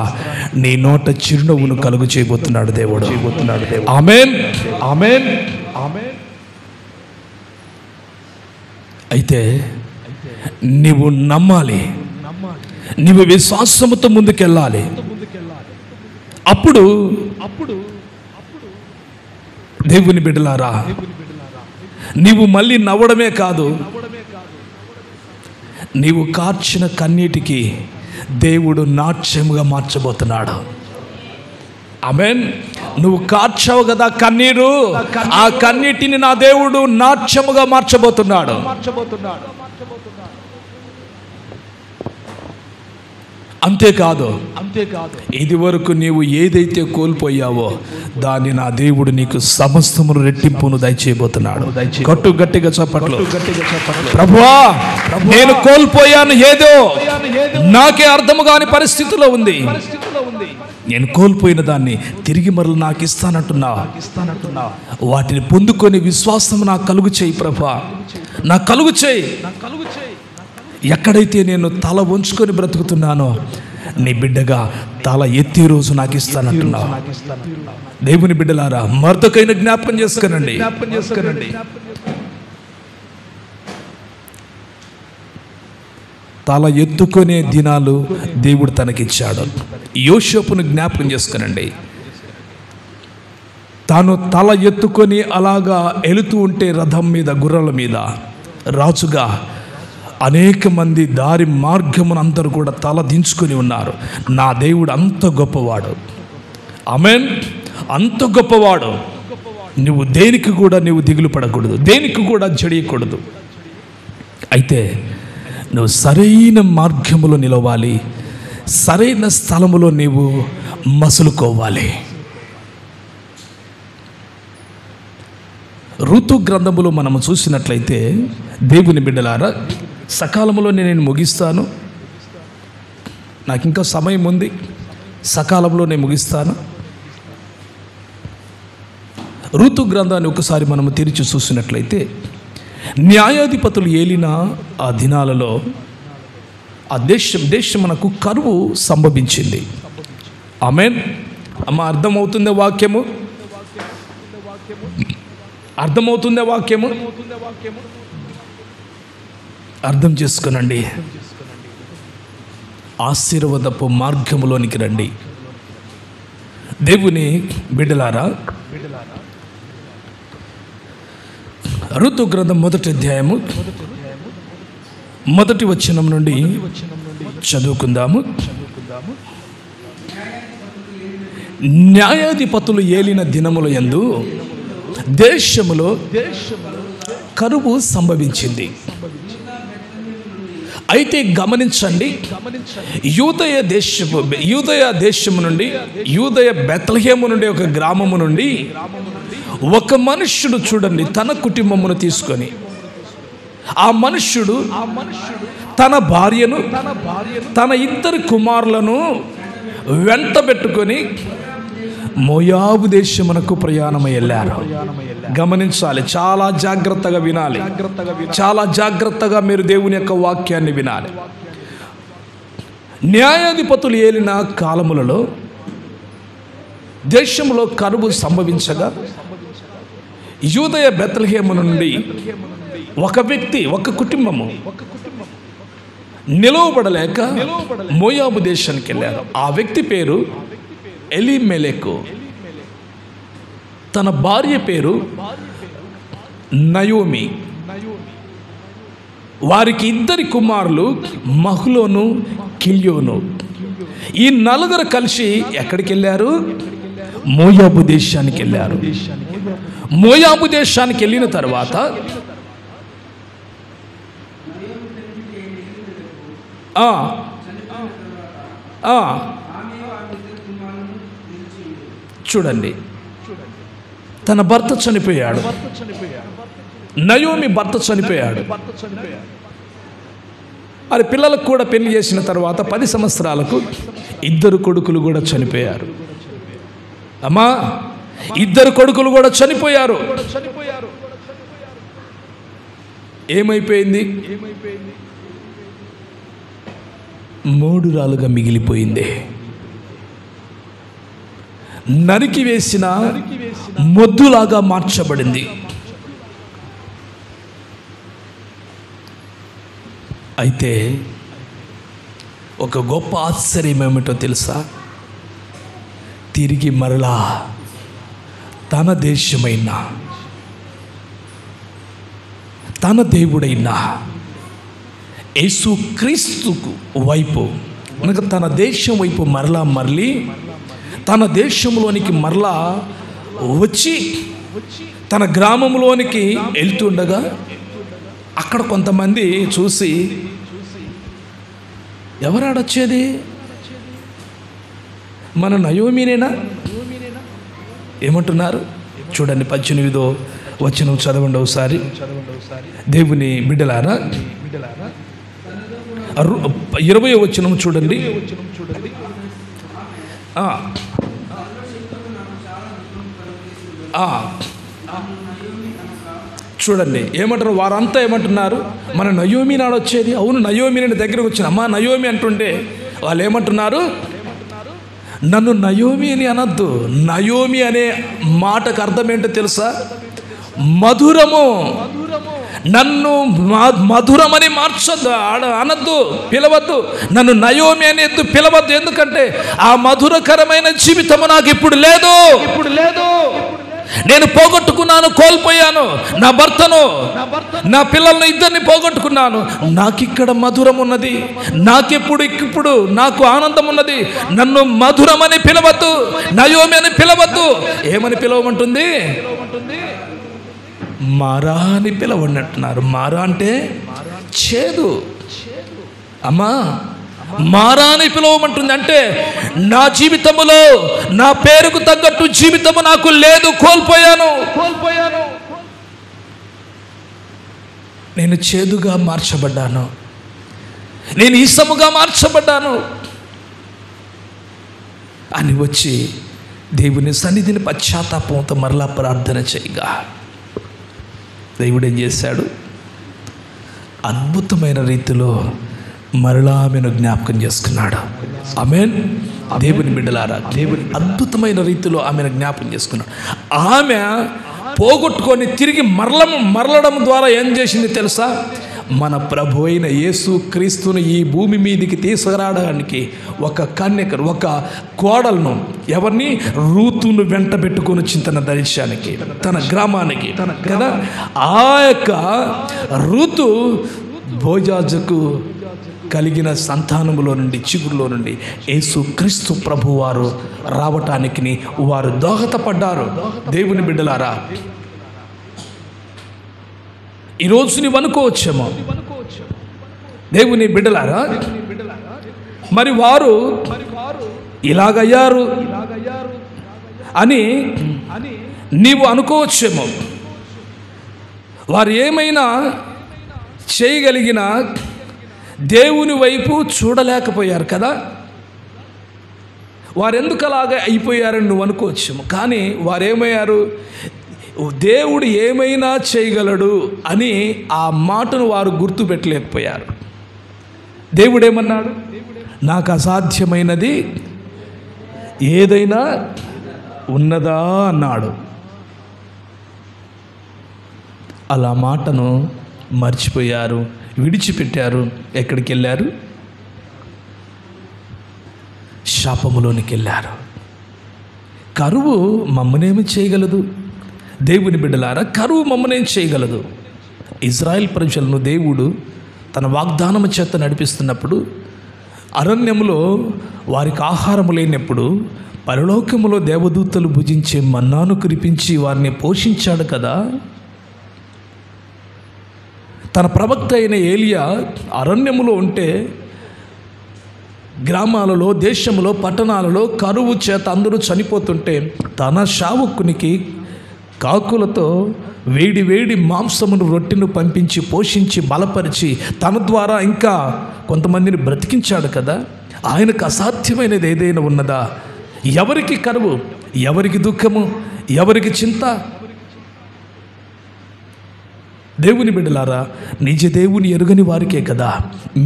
నీ నోట చిరునవ్వును కలుగు చేయబోతున్నాడు దేవుడు. ఆమేన్, ఆమేన్, ఆమేన్. అయితే నీవు నమ్మాలి, నీవు విశ్వాసముతో ముందుకెళ్ళాలి. అప్పుడు దేవుని బిడ్డలారా, నీవు మళ్ళీ నవ్వడమే కాదు, నీవు కార్చిన కన్నీటికి దేవుడు నాట్యముగా మార్చబోతున్నాడు. ఆమేన్. నువ్వు కార్చావు కదా కన్నీరు, ఆ కన్నీటిని నా దేవుడు నాట్యముగా మార్చబోతున్నాడు. అంతేకాదు ఇది వరకు నీవు ఏదైతే కోల్పోయావో దాన్ని నా దేవుడు నీకు సమస్తమును రెట్టింపును దయచేయబోతున్నాడు. గట్టిగా చప్పట్లు. ప్రభువా, నేను కోల్పోయాను ఏదో, నాకే అర్థము కాని పరిస్థితిలో ఉంది. నేను కోల్పోయిన దాన్ని తిరిగి మరల నాకు ఇస్తానంటున్నా. వాటిని పొందుకొని విశ్వాసం నాకు కలుగు చేయి ప్రభువా, నాకు కలుగు చేయి. ఎక్కడైతే నేను తల వంచుకొని బ్రతుకుతున్నానో నీ బిడ్డగా తల ఎత్తి రోజు నాకు ఇస్తానంటున్నా. దేవుని బిడ్డలారా, మరొకైనా జ్ఞాపకం చేసుకోనండి. తల ఎత్తుకునే దినాలు దేవుడు తనకిచ్చాడు. యోసేపును జ్ఞాపకం చేసుకునండి. తాను తల ఎత్తుకొని అలాగా వెళుతూ ఉంటే రథం మీద, గుర్రాల మీద రాజుగా అనేక మంది దారి మార్గమున అందరూ కూడా తల దించుకొని ఉన్నారు. నా దేవుడు అంత గొప్పవాడు. ఆమేన్. అంత గొప్పవాడు. నువ్వు దేనికి కూడా నువ్వు దిగులు పడకూడదు, దేనికి కూడా జడియకూడదు. అయితే నువ్వు సరైన మార్గములో నిలవాలి, సరైన స్థలములో నీవు మసులుకోవాలి. ఋతు గ్రంథములో మనము చూసినట్లయితే దేవుని బిడ్డలారా, సకాలంలో నేను ముగిస్తాను, నాకు ఇంకా సమయం ఉంది, సకాలంలో నేను ముగిస్తాను. ఋతు గ్రంథాన్ని ఒకసారి మనము తెరిచి చూసినట్లయితే న్యాయాధిపతులు ఏలిన ఆ దినాలలో ఆ దేశమునకు కరువు సంభవించింది. ఆమేన్. అమ్మ, అర్థమవుతుందే వాక్యము? అర్థమవుతుందే వాక్యము? అర్థం చేసుకునండి. ఆశీర్వాదపు మార్గములోనికి రండి. దేవుని బిడ్డలారా, ఋతు గ్రంథం 1వ అధ్యాయము 1వ వచనం నుండి చదువుకుందాము. న్యాయాధిపతులు ఏలిన దినముల యందు దేశములో కరువు సంభవించింది. అయితే గమనించండి, యూదయ దేశము నుండి, యూదయ బెత్లెహేము నుండి, ఒక గ్రామము నుండి ఒక మనుష్యుడు, చూడండి, తన కుటుంబమును తీసుకొని, ఆ మనుష్యుడు తన భార్యను, తన 2 కుమారులను వెంట పెట్టుకొని మోయాబు దేశమునకు ప్రయాణమై వెళ్ళారు. గమనించాలి, చాలా జాగ్రత్తగా వినాలి, చాలా జాగ్రత్తగా మీరు దేవుని యొక్క వాక్యాన్ని వినాలి. న్యాయాధిపతులు ఏలిన కాలములలో దేశంలో కరువు సంభవించగా యూదయ బెత్లెహేము నుండి ఒక వ్యక్తి, ఒక కుటుంబము నిలవబడలేక మోయాబు దేశానికి వెళ్ళారు. ఆ వ్యక్తి పేరు ఎలీమెలెకు, తన భార్య పేరు నయోమి. వారికి 2 కుమారులు, మహ్లోను, కిల్యోను. ఈ 4 కలిసి ఎక్కడికి వెళ్ళారు? మోయాబు దేశానికి వెళ్ళారు. మోయాబు దేశానికి వెళ్ళిన తర్వాత చూడండి, తన భర్త చనిపోయాడు. నయోమి భర్త చనిపోయాడు. అది పిల్లలకు కూడా పెళ్లి చేసిన తర్వాత 10 సంవత్సరాలకు 2 కొడుకులు కూడా చనిపోయారు. అమ్మా, 2 కొడుకులు కూడా చనిపోయారు. ఏమైపోయింది? మోడురాలుగా మిగిలిపోయింది. నరికి వేసిన మొద్దులాగా మార్చబడింది. అయితే ఒక గొప్ప ఆశ్చర్యం ఏమిటో తెలుసా? తిరిగి మరలా తన దేశమైన, తన దేవుడైన యేసుక్రీస్తుకు వైపు, అనగా తన దేశం వైపు మరలా మరలి తన దేశంలోనికి మరలా వచ్చి తన గ్రామంలోనికి వెళ్తుండగా అక్కడ కొంతమంది చూసి, ఎవరాడొచ్చేది, మన నయోమినేనా? ఏమంటున్నారు చూడండి, 18వ వచనం చదవండి ఒకసారి. దేవుని బిడ్డలారా 20వ వచనం చూడండి. చూడండి ఏమంటారు, వారంతా ఏమంటున్నారు, మన నయోమి నాడు వచ్చేది. అవును, నయోమి నేను దగ్గరకు వచ్చిన అమ్మా నయోమి అంటుంటే వాళ్ళు ఏమంటున్నారు, నన్ను నయోమి అని అనద్దు. నయోమి అనే మాటకు అర్థం ఏంటో తెలుసా? మధురము. నన్ను మధురమని మార్చొద్దు, అనద్దు, పిలవద్దు. నన్ను నయోమి అని పిలవద్దు. ఎందుకంటే ఆ మధురకరమైన జీవితము నాకు ఇప్పుడు లేదు. నేను పోగొట్టుకున్నాను, కోల్పోయాను. నా భర్తను, నా పిల్లలను ఇద్దరిని పోగొట్టుకున్నాను. నాకిక్కడ మధురం ఉన్నది, ఇప్పుడు నాకు ఆనందం ఉన్నది. నన్ను మధురమని పిలవద్దు, నయోమి అని పిలవద్దు. ఏమని పిలవమంటుంది? మారా అని పిలవన్నట్టున్నారు. మారా అంటే చేదు. అమ్మా మారా అని పిలవమంటుంది. అంటే నా జీవితములో నా పేరుకు తగ్గట్టు జీవితము నాకు లేదు, కోల్పోయాను. నేను చేదుగా మార్చబడ్డాను, నేను ఇసముగా మార్చబడ్డాను అని వచ్చి దేవుని సన్నిధిని పశ్చాత్తాపంతో మరలా ప్రార్థన చేయగా దేవుడు ఏం చేశాడు? అద్భుతమైన రీతిలో మరలా ఆమెను జ్ఞాపకం చేసుకున్నాడు. ఆమేన్. దేవుని బిడ్డలారా, దేవుని అద్భుతమైన రీతిలో ఆమెను జ్ఞాపకం చేసుకున్నాడు. ఆమె పోగొట్టుకొని తిరిగి మరలడం ద్వారా ఏం చేసింది తెలుసా? మన ప్రభు అయిన యేసు క్రీస్తును ఈ భూమి మీదికి తీసుకురావడానికి ఒక కన్యకను, ఒక కోడలను, ఎవరిని? రూతును వెంట పెట్టుకొని వచ్చిన తన దర్శనానికి, తన గ్రామానికి కదా. ఆ యొక్క రూతు బోయాజుకు కలిగిన సంతానములో నుండి, చిగురులో నుండి యేసు క్రీస్తు ప్రభు వారు రావటానికి వారు దోహదపడ్డారు. దేవుని బిడ్డలారా, ఈరోజు నీవు అనుకోవచ్చేమో, దేవుని బిడ్డలారా, మరి వారు ఇలాగయ్యారు అని నీవు అనుకోవచ్చేమో. వారు ఏమైనా చేయగలిగిన దేవుని వైపు చూడలేకపోయారు కదా. వారు ఎందుకు అలాగే అయిపోయారని నువ్వు అనుకోవచ్చేమో. కానీ వారేమయ్యారు? దేవుడు ఏమైనా చేయగలడు అని ఆ మాటను వారు గుర్తుపెట్టలేకపోయారు. దేవుడు ఏమన్నాడు? నాకు అసాధ్యమైనది ఏదైనా ఉన్నదా అన్నాడు. అలా మాటను మర్చిపోయారు, విడిచిపెట్టారు. ఎక్కడికి వెళ్ళారు? శాపములోనికి వెళ్ళారు. కరువు మమ్మనేమి చేయగలదు? దేవుని బిడ్డలారా, కరువు మమ్మనేం చేయగలదు? ఇజ్రాయెల్ ప్రజలను దేవుడు తన వాగ్దానము చేత నడిపిస్తున్నప్పుడు, అరణ్యములో వారికి ఆహారము లేనప్పుడు పరలోకములో దేవదూతలు భుజించే మన్నాను కురిపించి వారిని పోషించాడు కదా. తన ప్రవక్త అయిన ఏలియా అరణ్యములో ఉంటే, గ్రామాలలో, దేశంలో, పట్టణాలలో కరువు చేత అందరూ చనిపోతుంటే తన శావకునికి కాకులతో వేడి వేడి మాంసమును, రొట్టెను పంపించి పోషించి బలపరిచి తన ద్వారా ఇంకా కొంతమందిని బ్రతికించాడు కదా. ఆయనకు అసాధ్యమైనది ఏదైనా ఉన్నదా? ఎవరికి కరువు, ఎవరికి దుఃఖము, ఎవరికి చింత? దేవుని బిడ్డలారా, నిజ దేవుని ఎరుగని వారికే కదా.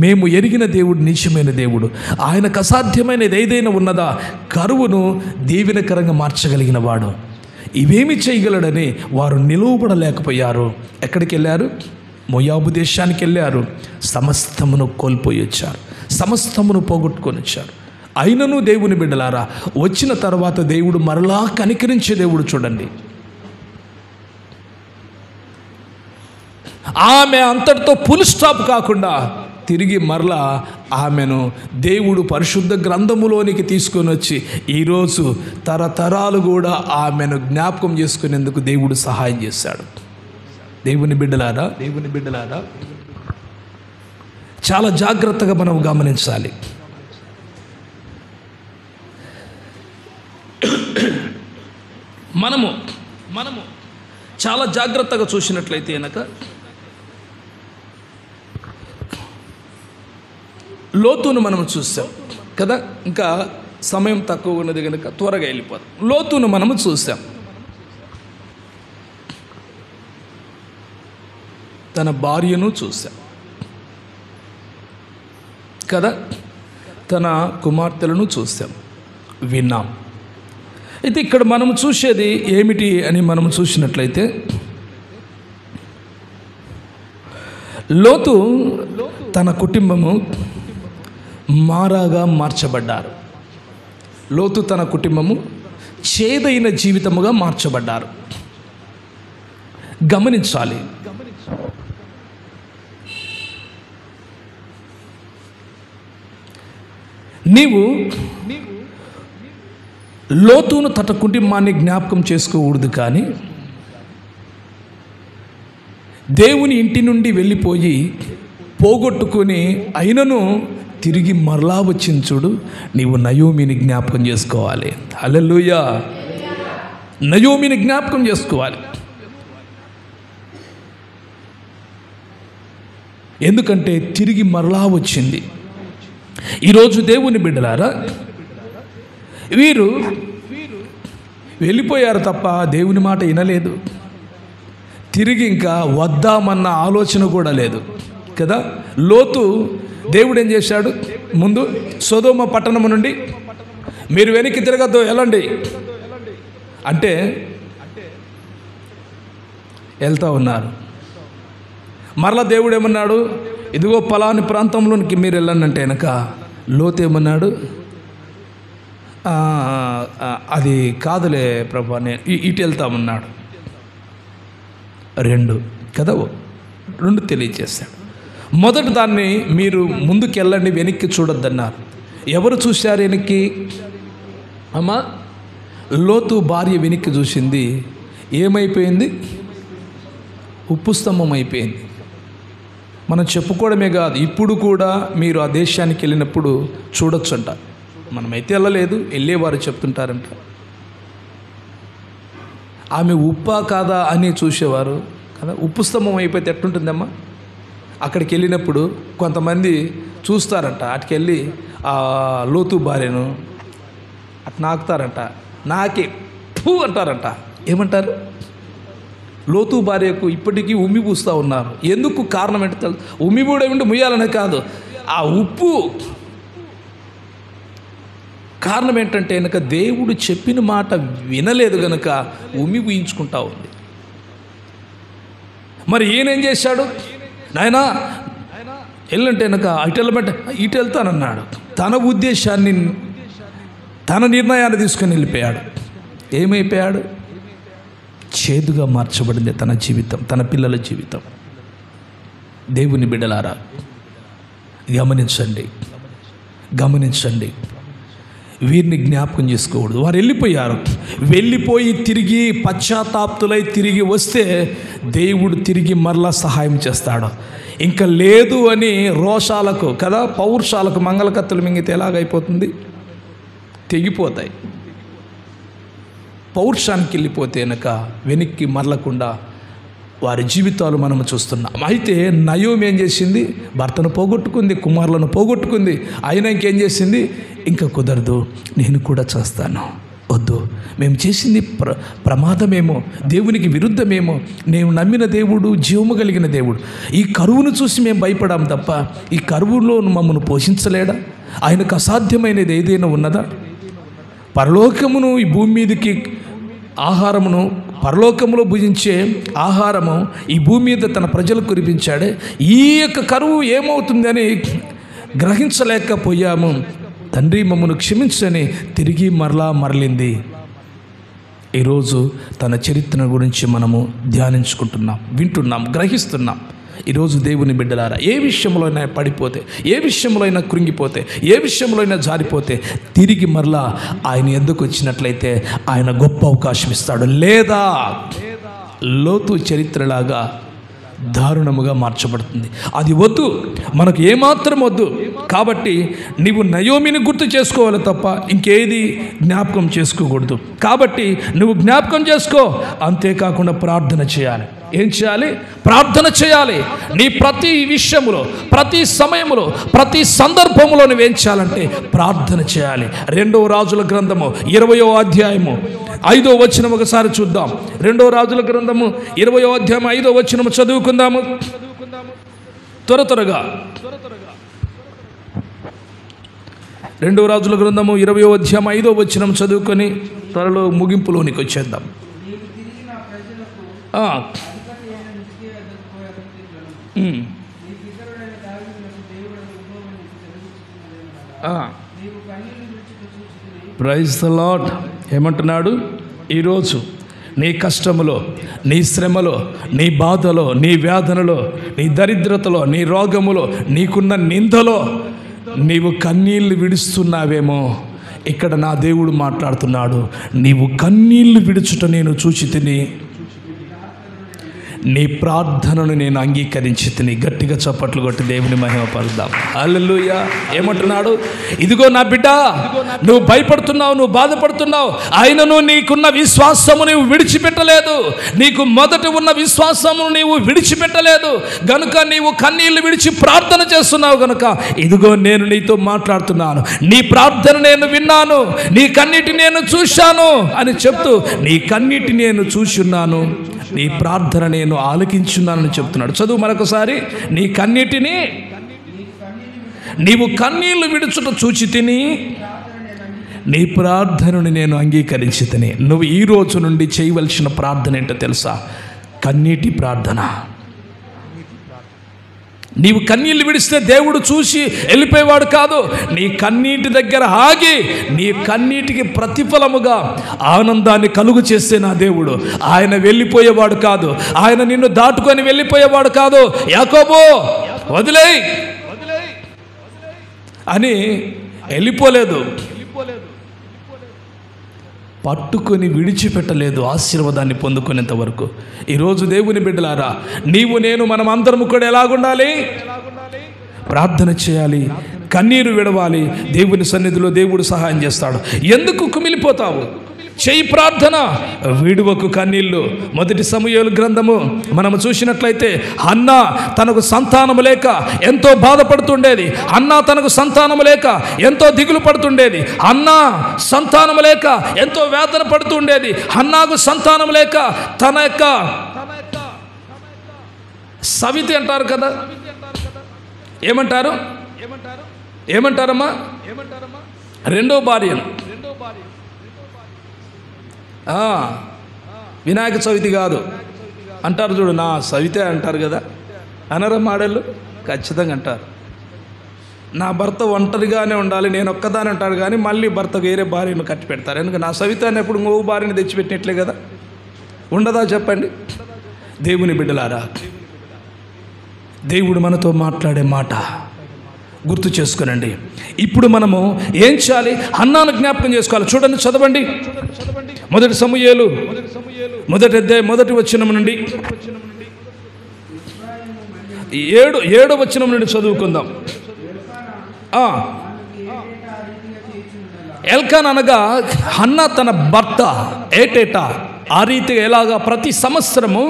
మేము ఎరిగిన దేవుడు నిజమైన దేవుడు. ఆయనకు అసాధ్యమైనది ఏదైనా ఉన్నదా? కరువును దీవెనకరంగా మార్చగలిగిన వాడు. ఇవేమి చేయగలడని వారు నిలువబడలేకపోయారు. ఎక్కడికి వెళ్ళారు? మోయాబు దేశానికి వెళ్ళారు. సమస్తమును కోల్పోయి వచ్చారు, సమస్తమును పోగొట్టుకొని వచ్చారు. అయినను దేవుని బిడ్డలారా, వచ్చిన తర్వాత దేవుడు మరలా కనికరించే దేవుడు. చూడండి, ఆమె అంతటితో ఫుల్ స్టాప్ కాకుండా తిరిగి మరలా ఆమెను దేవుడు పరిశుద్ధ గ్రంథములోనికి తీసుకొని వచ్చి ఈరోజు తరతరాలు కూడా ఆమెను జ్ఞాపకం చేసుకునేందుకు దేవుడు సహాయం చేశాడు. దేవుని బిడ్డలారా, చాలా జాగ్రత్తగా మనం గమనించాలి. మనము చాలా జాగ్రత్తగా చూసినట్లయితే కనుక లోతును మనం చూసాం కదా. ఇంకా సమయం తక్కువ ఉన్నది కనుక త్వరగా వెళ్ళిపోతాం. లోతును మనము చూసాం. తన భార్యను చూసాం కదా, తన కుమార్తెలను చూసాం, విన్నాం. అయితే ఇక్కడ మనం చూసేది ఏమిటి అని మనం చూసినట్లయితే, లోతు తన కుటుంబము మారాగా మార్చబడ్డారు. లోతు తన కుటుంబము చేదైన జీవితముగా మార్చబడ్డారు. గమనించాలి. నీవు లోతును తన కుటుంబాన్ని జ్ఞాపకం చేసుకోకూడదు, కానీ దేవుని ఇంటి నుండి వెళ్ళిపోయి పోగొట్టుకొని అయినను తిరిగి మరలా వచ్చింది చూడు, నీవు నయోమిని జ్ఞాపకం చేసుకోవాలి. హల్లెలూయా. నయోమిని జ్ఞాపకం చేసుకోవాలి. ఎందుకంటే తిరిగి మరలా వచ్చింది. ఈరోజు దేవుని బిడ్డలారా, వీరు వెళ్ళిపోయారు తప్ప దేవుని మాట వినలేదు. తిరిగి ఇంకా వద్దామన్న ఆలోచన కూడా లేదు కదా. లోతు దేవుడు ఏం చేశాడు? ముందు సొదొమ పట్టణము నుండి మీరు వెనక్కి తిరగద్దు, వెళ్ళండి అంటే వెళ్తూ ఉన్నారు. మరలా దేవుడు ఏమన్నాడు? ఇదిగో పలాని ప్రాంతంలోనికి మీరు వెళ్ళండి అంటే వెనక లోతు ఏమన్నాడు? అది కాదులే ప్రభా, నేను ఇటు వెళ్తామన్నాడు. రెండు తెలియజేశాడు. మొదటి దాన్ని మీరు ముందుకు వెళ్ళండి, వెనక్కి చూడొద్దన్నారు. ఎవరు చూశారు వెనక్కి? అమ్మా, లోతు భార్య వెనక్కి చూసింది. ఏమైపోయింది? ఉప్పు స్తంభం అయిపోయింది. మనం చెప్పుకోవడమే కాదు, ఇప్పుడు కూడా మీరు ఆ దేశానికి వెళ్ళినప్పుడు చూడొచ్చంట. మనమైతే వెళ్ళలేదు, వెళ్ళేవారు చెప్తుంటారంట. ఆమె ఉప్పా కాదా అని చూసేవారు కదా. ఉప్పు స్తంభం అయిపోతే ఎట్టుంటుందమ్మా? అక్కడికి వెళ్ళినప్పుడు కొంతమంది చూస్తారంట. అటుకెళ్ళి ఆ లోతు భార్యను అటు నాకుతారంట. నాకే ఫూ అంటారంట. ఏమంటారు? లోతు భార్యకు ఇప్పటికీ ఉమ్మి పూస్తూ ఉన్నారు. ఎందుకు? కారణం ఏంటో తెలుసు. ఉమ్మి కూడా ఉండి ముయ్యాలనే కాదు, ఆ ఉప్పు కారణం ఏంటంటే కనుక దేవుడు చెప్పిన మాట వినలేదు కనుక ఉమ్మి పూయించుకుంటా ఉంది. మరి ఈయనేం చేశాడు? నాయనా వెళ్ళంటే కనుక ఇటు వెళ్ళమంటే ఇటు వెళ్తానన్నాడు. తన ఉద్దేశాన్ని, తన నిర్ణయాన్ని తీసుకొని వెళ్ళిపోయాడు. ఏమైపోయాడు? చేదుగా మార్చబడింది తన జీవితం, తన పిల్లల జీవితం. దేవుని బిడ్డలారా, గమనించండి. వీరిని జ్ఞాపకం చేసుకోకూడదు. వారు వెళ్ళిపోయి తిరిగి పశ్చాత్తాప్తులై తిరిగి వస్తే దేవుడు తిరిగి మరలా సహాయం చేస్తాడు. ఇంకా లేదు అని రోషాలకు కదా, పౌరుషాలకు మంగళకత్తులు మింగితే ఎలాగైపోతుంది? తెగిపోతాయి. పౌరుషానికి వెళ్ళిపోతే కనుక వెనక్కి మరలకుండా వారి జీవితాలు మనం చూస్తున్నాం. అయితే నయోమి ఏం చేసింది? భర్తను పోగొట్టుకుంది, కుమారులను పోగొట్టుకుంది. అయినా ఇంకేం చేసింది? ఇంకా కుదరదు, నేను కూడా చేస్తాను. వద్దు, మేము చేసింది ప్రమాదమేమో, దేవునికి విరుద్ధమేమో. నేను నమ్మిన దేవుడు జీవము కలిగిన దేవుడు. ఈ కరువును చూసి మేము భయపడాం తప్ప ఈ కరువులో మమ్మల్ని పోషించలేడా? ఆయనకు అసాధ్యమైనది ఏదైనా ఉన్నదా? పరలోకమును ఈ భూమి మీదకి ఆహారమును, పరలోకములో భుజించే ఆహారము ఈ భూమి మీద తన ప్రజలకు కురిపించాడే. ఈ యొక్క కరువు ఏమవుతుందని గ్రహించలేకపోయాము. తండ్రి మమ్మను క్షమించని తిరిగి మరలింది. ఈరోజు తన చరిత్ర గురించి మనము ధ్యానించుకుంటున్నాం, వింటున్నాం, గ్రహిస్తున్నాం. ఈరోజు దేవుని బిడ్డలారా, ఏ విషయంలో అయినా పడిపోతే, ఏ విషయంలో అయినా కృంగిపోతే, ఏ విషయంలో అయినా జారిపోతే తిరిగి మరలా ఆయన ఎందుకు వచ్చినట్లయితే ఆయన గొప్ప అవకాశం ఇస్తాడు. లేదా లోతు చరిత్రలాగా దారుణముగా మార్చబడుతుంది. అది వద్దు, మనకు ఏమాత్రం వద్దు. కాబట్టి నీవు నయోమిని గుర్తు చేసుకోవాలి తప్ప ఇంకేది జ్ఞాపకం చేసుకోకూడదు. కాబట్టి నువ్వు జ్ఞాపకం చేసుకో, అంతేకాకుండా ప్రార్థన చేయాలి. ఏం చేయాలి? ప్రార్థన చేయాలి. నీ ప్రతి విషయంలో, ప్రతి సమయంలో, ప్రతి సందర్భంలో నువ్వేం చేయాలంటే ప్రార్థన చేయాలి. 2వ రాజుల గ్రంథము 20వ అధ్యాయము 5వ వచనం ఒకసారి చూద్దాం. 2వ రాజుల గ్రంథము 20వ అధ్యాయం 5వ వచనము చదువుకుందాము త్వరగా. 2వ రాజుల గ్రంథము 20వ అధ్యాయం 5వ వచనం చదువుకొని త్వరలో ముగింపులోనికి వచ్చేద్దాం. Praise the lord. ఏమంటున్నాడు? ఈరోజు నీ కష్టములో, నీ శ్రమలో, నీ బాధలో, నీ వేదనలో, నీ దరిద్రతలో, నీ రోగములో, నీకున్న నిందలో నీవు కన్నీళ్లు విడుస్తున్నావేమో. ఇక్కడ నా దేవుడు మాట్లాడుతున్నాడు. నీవు కన్నీళ్లు విడుచుట నేను చూచి తిని, నీ ప్రార్థనను నేను అంగీకరించి తిని. గట్టిగా చప్పట్లు కొట్టి దేవుని మహిమపరుద్దాం. హల్లెలూయా. ఏమంటున్నాడు? ఇదిగో నా బిడ్డ, నువ్వు భయపడుతున్నావు, నువ్వు బాధపడుతున్నావు, ఆయనను నీకున్న విశ్వాసము నీవు విడిచిపెట్టలేదు. నీకు మొదట ఉన్న విశ్వాసము నీవు విడిచిపెట్టలేదు గనుక నీవు కన్నీళ్లు విడిచి ప్రార్థన చేస్తున్నావు గనుక ఇదిగో నేను నీతో మాట్లాడుతున్నాను. నీ ప్రార్థన నేను విన్నాను, నీ కన్నీటి నేను చూశాను అని చెప్తూ, నీ కన్నీటి నేను చూస్తున్నాను, నీ ప్రార్థన నేను ఆలకించున్నానని చెప్తున్నాడు. చదువు మరొకసారి. నీ కన్నీటిని, నీవు కన్నీళ్లు విడుచుట చూచి తిని, నీ ప్రార్థనని నేను అంగీకరించి తిని. నువ్వు ఈ రోజు నుండి చేయవలసిన ప్రార్థన ఏంటో తెలుసా? కన్నీటి ప్రార్థన. నీవు కన్నీళ్ళు విడిస్తే దేవుడు చూసి వెళ్ళిపోయేవాడు కాదు. నీ కన్నీటి దగ్గర ఆగి నీ కన్నీటికి ప్రతిఫలముగా ఆనందాన్ని కలుగు చేస్తే నా దేవుడు, ఆయన వెళ్ళిపోయేవాడు కాదు, ఆయన నిన్ను దాటుకొని వెళ్ళిపోయేవాడు కాదు. యాకోబు వదిలేయ్ అని వెళ్ళిపోలేదు, పట్టుకొని విడిచిపెట్టలేదు ఆశీర్వాదాన్ని పొందుకునేంత వరకు. ఈరోజు దేవుని బిడ్డలారా, నీవు నేను మనం అందరము కూడా ఎలాగుండాలి? ప్రార్థన చేయాలి, కన్నీరు విడవాలి. దేవుని సన్నిధిలో దేవుడు సహాయం చేస్తాడు. ఎందుకు కుమిలిపోతావు? చేయి ప్రార్థన, విడువకు కన్నీళ్ళు. 1 సమూయేలు గ్రంథము మనము చూసినట్లయితే హన్నా తనకు సంతానము లేక ఎంతో బాధపడుతుండేది. హన్నా తనకు సంతానము లేక ఎంతో దిగులు పడుతుండేది. హన్నా సంతానము లేక ఎంతో వేదన పడుతుండేది. హన్నాకు సంతానము లేక తన యొక్క సవితి అంటారు కదా, ఏమంటారమ్మా? రెండో భార్యను, వినాయక చవితి కాదు అంటారు చూడు, నా సవితే అంటారు కదా, అనరా మాడళ్ళు? ఖచ్చితంగా అంటారు. నా భర్త ఒంటరిగానే ఉండాలి, నేను ఒక్కదాని అంటాడు, కానీ మళ్ళీ భర్త వేరే భార్యను కట్టి పెడతారు. ఎందుకంటే నా సవిత అనేప్పుడు ఇంకో భార్యను తెచ్చిపెట్టినట్లే కదా. ఉండదా చెప్పండి? దేవుని బిడ్డలారా, దేవుడు మనతో మాట్లాడే మాట గుర్తు చేసుకునండి. ఇప్పుడు మనము ఏం చేయాలి? హన్నాను జ్ఞాపకం చేసుకోవాలి. చూడండి, చదవండి. 1 సమూయేలు 1వ అధ్యాయం 1వ వచనం నుండి 7వ వచనం నుండి చదువుకుందాం. ఎల్కానా అనగా హన్నా తన భర్త ఏటేటా ఆ రీతిగా ఎలాగా ప్రతి సంవత్సరము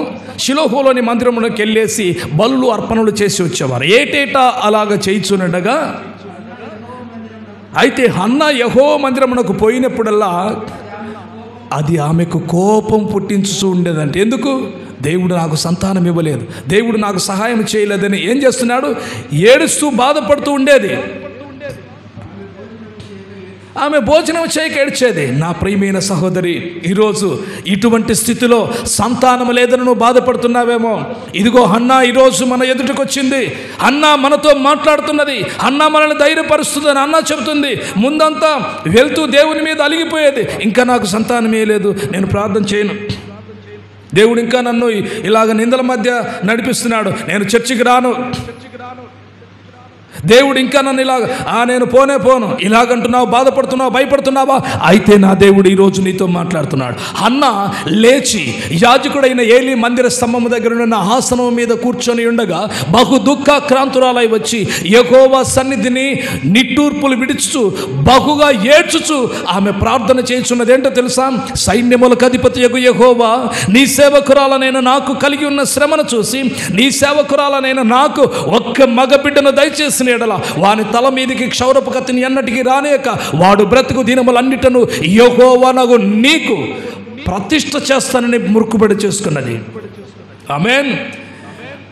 షిలోహులోని మందిరమునకు వెళ్ళేసి బలులు అర్పణలు చేసి వచ్చేవారు. ఏటేటా అలాగ చేయించుండగా, అయితే హన్నా యెహోవా మందిరమునకు పోయినప్పుడల్లా అది ఆమెకు కోపం పుట్టించుతూ ఉండేదంటే. ఎందుకు? దేవుడు నాకు సంతానం ఇవ్వలేదు, దేవుడు నాకు సహాయం చేయలేదని ఏం చేస్తున్నాడు? ఏడుస్తూ బాధపడుతూ ఉండేది. ఆమె భోజనం చేయక ఏడ్చేది. నా ప్రియమైన సహోదరి, ఈరోజు ఇటువంటి స్థితిలో సంతానం లేదని నువ్వు బాధపడుతున్నావేమో. ఇదిగో హన్నా ఈరోజు మన ఎదుటికి వచ్చింది. హన్నా మనతో మాట్లాడుతున్నది. హన్నా మనల్ని ధైర్యపరుస్తుందని హన్నా చెబుతుంది. ముందంతా వెళ్తూ దేవుని మీద అలిగిపోయేది, ఇంకా నాకు సంతానమే లేదు, నేను ప్రార్థన చేయను, దేవుడు ఇంకా నన్ను ఇలాగ నిందల మధ్య నడిపిస్తున్నాడు, నేను చర్చికి రాను. దేవుడు ఇంకా నన్ను నేను పోను ఇలాగంటున్నావు, బాధపడుతున్నావు, భయపడుతున్నావా? అయితే నా దేవుడు ఈరోజు నీతో మాట్లాడుతున్నాడు. హన్నా లేచి యాజకుడైన ఏలీ మందిర స్తంభము దగ్గర ఉన్న ఆసనం మీద కూర్చొని ఉండగా బహు దుఃఖాక్రాంతురాలై వచ్చి యెహోవా సన్నిధిని నిట్టూర్పులు విడుచుచు బహుగా ఏడ్చుచు ఆమె ప్రార్థన చేయుచున్నది. ఏంటో తెలుసా? సైన్యములకు అధిపతియగు యెహోవా, నీ సేవకురాలనైన నాకు కలిగి ఉన్న శ్రమను చూసి నీ సేవకురాలనైన నాకు ఒక్క మగబిడ్డను దయచేసి వాని తల మీదికి క్షౌరపు కత్తిని ఎన్నటికీ రానేక వాడు బ్రతుకు దినములన్నిటను యెహోవానగు నీకు ప్రతిష్ఠ చేస్తానని మురుకుబడి చేసుకున్నది. ఆమేన్.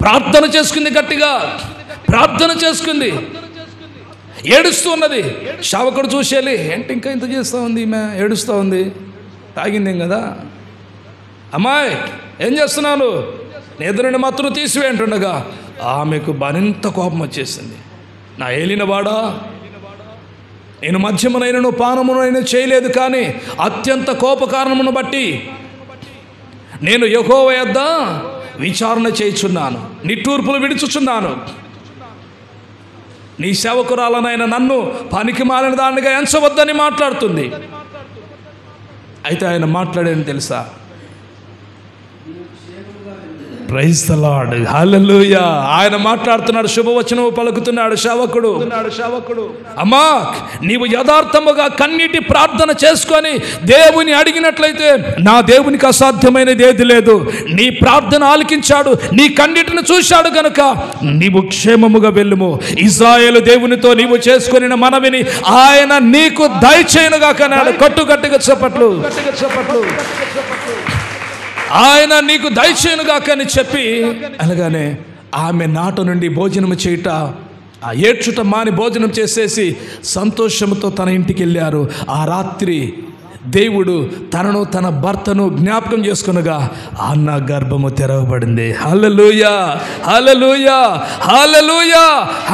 ప్రార్థన చేసుకుంది, గట్టిగా ప్రార్థన చేసుకుంది, ఏడుస్తూ ఉన్నది. శావకుడు చూసేయాలి, ఏంటి ఇంకా ఇంత చేస్తూ ఉంది, ఈమె ఏడుస్తూ ఉంది, తాగిందేం కదా, అమ్మాయి ఏం చేస్తున్నాను, ఎదురుని మత్తును తీసివేంటుండగా ఆమెకు మరింత కోపం వచ్చేసింది. నా ఏలినవాడా, నేను మద్యమునైనను పానమునైనా చేయలేదు, కానీ అత్యంత కోపకారణమును బట్టి నేను యెహోవా యొద్ద విచారణ చేయుచున్నాను, నిట్టూర్పులు విడుచుచున్నాను. నీ సేవకురాలనైన నన్ను పనికి మాలిన దానిగా ఎంచవద్దని మాట్లాడుతుంది. అయితే ఆయన మాట్లాడేది తెలుసా? ప్రైజ్ ది లార్డ్, హల్లెలూయా. ఆయన మాట్లాడుతున్నాడు, శుభవచనం పలుకుతున్నాడు సేవకుడు. అమ్మా, నీవు యథార్థముగా కన్నీటి ప్రార్థన చేసుకొని దేవుని అడిగినట్లయితే నా దేవునికి అసాధ్యమైనది ఏది లేదు. నీ ప్రార్థన ఆలకించాడు, నీ కన్నీటిని చూశాడు గనుక నీవు క్షేమముగా వెళ్ళుము. ఇశ్రాయేలు దేవునితో నీవు చేసుకొనిన మనవిని ఆయన నీకు దయచేయునుగాక అన్నాడు. కట్టుగట్టిగా చెప్పట్లు, ఆయన నీకు దయచేయునుగాక అని చెప్పి అనగానే ఆమె నాట నుండి భోజనం చేయుట, ఆ ఏడ్చుట మాని భోజనం చేసేసి సంతోషంతో తన ఇంటికి వెళ్ళారు. ఆ రాత్రి దేవుడు తనను తన భర్తను జ్ఞాపకం చేసుకునగా అన్న గర్భము తెరవబడింది. హల్లెలూయా, హల్లెలూయా, హల్లెలూయా.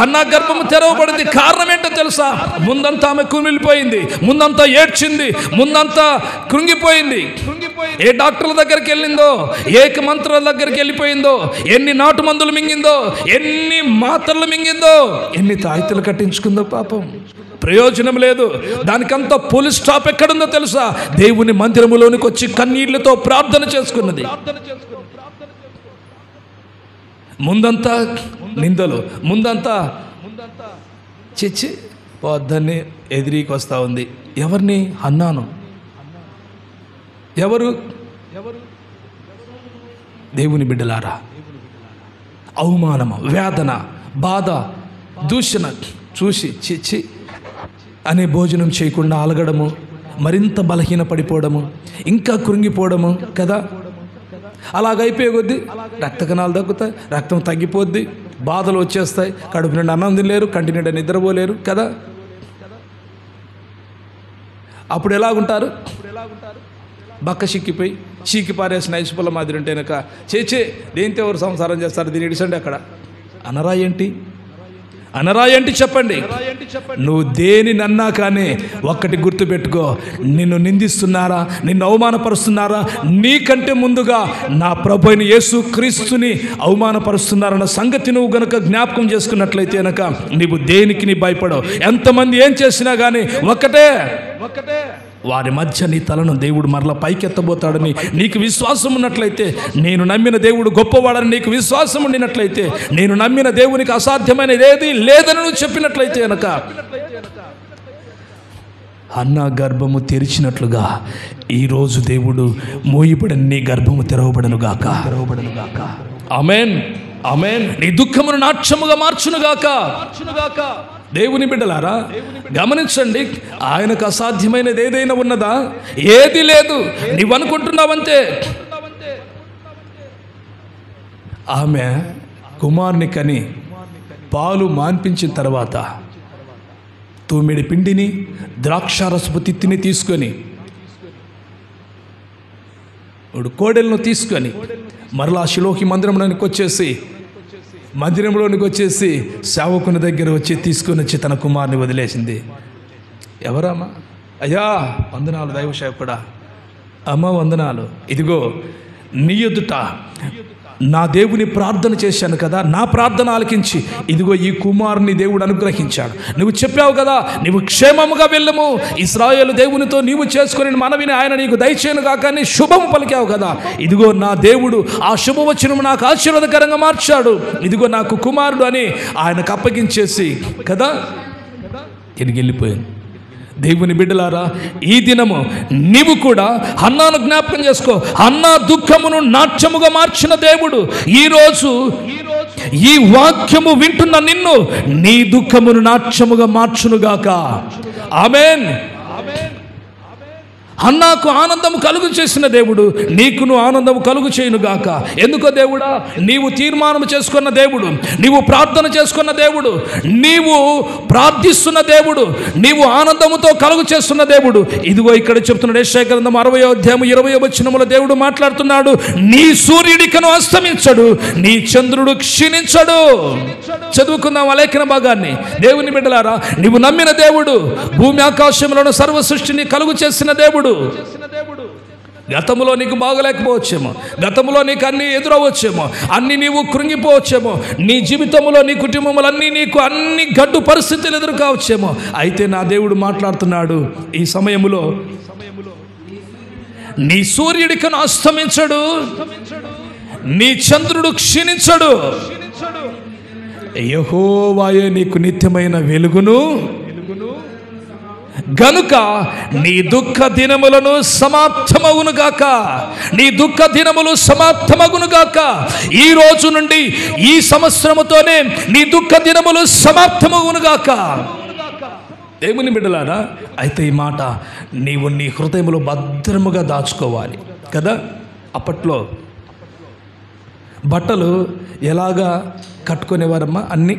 అన్న గర్భము తెరవబడింది. కారణం ఏంటో తెలుసా? ముందంతా ఆమె కుమిలిపోయింది, ముందంతా ఏడ్చింది, ముందంతా కృంగిపోయింది. ఏ డాక్టర్ల దగ్గరికి వెళ్ళిందో, ఏ మంత్రుల దగ్గరికి వెళ్ళిపోయిందో, ఎన్ని నాటు మందులు మింగిందో, ఎన్ని మాత్రలు మింగిందో, ఎన్ని తాయితలు కట్టించుకుందో, పాపం ప్రయోజనం లేదు. దానికంతా పోలీస్ స్టాప్ ఎక్కడుందో తెలుసా? దేవుని మందిరములోనికి వచ్చి కన్నీళ్లతో ప్రార్థన చేసుకున్నది. ముందంతా నిందలు, ముందంతా చిచ్చి పొద్దున్నే ఎదిరికి వస్తూ ఉంది. ఎవరిని? హన్నాను. ఎవరు? దేవుని బిడ్డలారా, అవమానము, వేదన, బాధ, దూషణ చూసి చిచ్చి అనే భోజనం చేయకుండా అలగడము, మరింత బలహీన పడిపోవడము, ఇంకా కృంగిపోవడము కదా. అలాగైపోయే కొద్దీ రక్త కణాలు తగ్గుతాయి, రక్తం తగ్గిపోద్ది, బాధలు వచ్చేస్తాయి, కడుపు నిండా అన్నం తినలేరు, కంటి నిండా నిద్రపోలేరు కదా. అప్పుడు ఎలాగుంటారు? బక్క చిక్కిపోయి చీకి పారేసిన ఐసుపుల్ల మాదిరి ఉంటే కనుక చేచే దేంతో ఎవరు సంసారం చేస్తారు, దీని ఇడిసండి అక్కడ అనరా ఏంటి? అనరా ఏంటి? చెప్పండి. నువ్వు దేనిని అన్నా కానీ ఒక్కటి గుర్తుపెట్టుకో, నిన్ను నిందిస్తున్నారా, నిన్ను అవమానపరుస్తున్నారా, నీకంటే ముందుగా నా ప్రభు అయిన యేసు క్రీస్తుని అవమానపరుస్తున్నారన్న సంగతి నువ్వు గనుక జ్ఞాపకం చేసుకున్నట్లయితే కనుక నీవు దేనికి నీ భయపడవు. ఎంతమంది ఏం చేసినా కానీ ఒక్కటే, వారి మధ్య నీ తలను దేవుడు మరలా పైకెత్తబోతాడని నీకు విశ్వాసం ఉన్నట్లయితే, నేను నమ్మిన దేవుడు గొప్పవాడని నీకు విశ్వాసం ఉండినట్లయితే, నేను నమ్మిన దేవునికి అసాధ్యమైనది ఏది లేదని నువ్వు చెప్పినట్లయితే కనుక అన్న గర్భము తెరిచినట్లుగా ఈరోజు దేవుడు మోయబడిన నీ గర్భము తెరవబడనుగాక. ఆమేన్, ఆమేన్. నీ దుఃఖమును నాట్యముగా మార్చునుగాక. దేవుని బిడ్డలారా గమనించండి, ఆయనకు అసాధ్యమైనది ఏదైనా ఉన్నదా? ఏది లేదు. నీవు అనుకుంటున్నావంతే. ఆమె కుమారుని కని పాలు మాన్పించిన తర్వాత తూమిడి పిండిని ద్రాక్షారసపు తిత్తిని తీసుకొని కోడెలను తీసుకొని మరలా శిలోకి మందిరంలోనికి వచ్చేసి సేవకుని దగ్గర వచ్చి తీసుకొని వచ్చి తన కుమారుని వదిలేసింది. ఎవరమ్మా? అయ్యా వందనాలు దైవ సేవకుడా, అమ్మ వందనాలు, ఇదిగో నీ ఎదుట నా దేవుని ప్రార్థన చేశాను కదా, నా ప్రార్థన ఆలకించి ఇదిగో ఈ కుమారుని దేవుడు అనుగ్రహించాడు. నువ్వు చెప్పావు కదా, నువ్వు క్షేమముగా వెళ్ళము, ఇశ్రాయేలు దేవునితో నీవు చేసుకుని మనవిని ఆయన నీకు దయచేయను కాక అని శుభము పలికావు కదా. ఇదిగో నా దేవుడు ఆ శుభవచనము నాకు ఆశీర్వాదకరంగా మార్చాడు, ఇదిగో నాకు కుమారుడు అని ఆయనకు అప్పగించేసి కదా తిరిగి వెళ్ళిపోయాను. దేవుని బిడ్డలారా, ఈ దినము నీవు కూడా హన్నాను జ్ఞాపకం చేసుకో. హన్నా దుఃఖమును నాట్యముగా మార్చిన దేవుడు ఈరోజు ఈ వాక్యము వింటున్న నిన్ను నీ దుఃఖమును నాట్యముగా మార్చునుగాక. ఆమేన్. హన్నాకు ఆనందము కలుగు చేసిన దేవుడు నీకును ఆనందము కలుగు చేయునుగాక. ఎందుకో దేవుడా, నీవు తీర్మానం చేసుకున్న దేవుడు, నీవు ప్రార్థన చేసుకున్న దేవుడు, నీవు ప్రార్థిస్తున్న దేవుడు, నీవు ఆనందముతో కలుగు చేస్తున్న దేవుడు. ఇదిగో ఇక్కడ చెప్తున్నాడు యెషయా గ్రంథం 60వ అధ్యాయం 20వ వచనములో దేవుడు మాట్లాడుతున్నాడు, నీ సూర్యుడికను అస్తమించడు, నీ చంద్రుడు క్షీణించడు. చదువుకుందాం ఆ లేఖన భాగాన్ని. దేవుని బిడ్డలారా, నీవు నమ్మిన దేవుడు, భూమి ఆకాశములను సర్వ సృష్టిని కలుగు చేసిన దేవుడు. గతంలో నీకు బాగలేకపోవచ్చేమో, గతంలో నీకు అన్ని ఎదురవచ్చేమో, అన్ని నీవు కృంగిపోవచ్చేమో, నీ జీవితంలో నీ కుటుంబంలో నీకు అన్ని గడ్డు పరిస్థితులు ఎదురు కావచ్చేమో. అయితే నా దేవుడు మాట్లాడుతున్నాడు ఈ సమయంలో, నీ సూర్యుడికను అస్తమించడు, నీ చంద్రుడు క్షీణించడు, యెహోవాయే నీకు నిత్యమైన వెలుగును గనుక నీ దుఃఖ దినములను సమాప్తమగునుగాక. నీ దుఃఖ దినములు సమాప్తమగునుగాక. ఈ రోజు నుండి ఈ సంవత్సరముతోనే నీ దుఃఖ దినములు సమాప్తమగునుగాక. దేవుని బిడ్డలారా, అయితే ఈ మాట నీవు నీ హృదయములో భద్రముగా దాచుకోవాలి కదా. అప్పట్లో బట్టలు ఎలాగా కట్టుకునేవారమ్మా, అన్నీ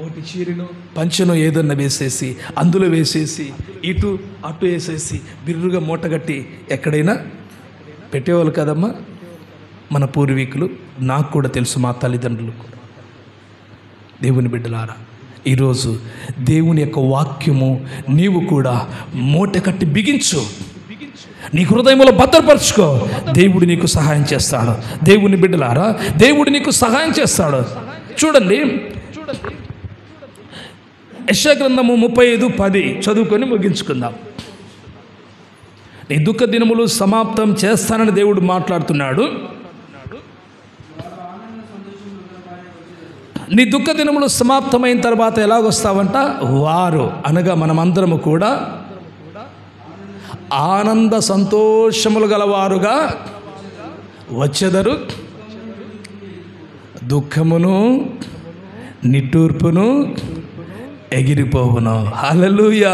ఒకటి చీరను పంచెను ఏదన్నా వేసేసి అందులో వేసేసి ఇటు అటు వేసేసి బిర్రుగా మూటగట్టి ఎక్కడైనా పెట్టేవాళ్ళు కదమ్మా మన పూర్వీకులు. నాకు కూడా తెలుసు, మా తల్లిదండ్రులు కూడా. దేవుని బిడ్డలారా, ఈరోజు దేవుని యొక్క వాక్యము నీవు కూడా మూట కట్టి బిగించు, నీ హృదయంలో భద్రపరచుకో. దేవుడు నీకు సహాయం చేస్తాడు. దేవుని బిడ్డలారా, దేవుడు నీకు సహాయం చేస్తాడు. చూడండి యెషయా గ్రంథము 35:10 చదువుకొని ముగించుకుందాం. నీ దుఃఖ దినములు సమాప్తం చేస్తానని దేవుడు మాట్లాడుతున్నాడు. నీ దుఃఖ దినములు సమాప్తమైన తర్వాత ఎలాగొస్తావంట, వారు అనగా మనమందరము కూడా ఆనంద సంతోషములు గలవారుగా వచ్చెదరు, దుఃఖమును నిట్టూర్పును ఎగిరిపోవును. హల్లెలూయా,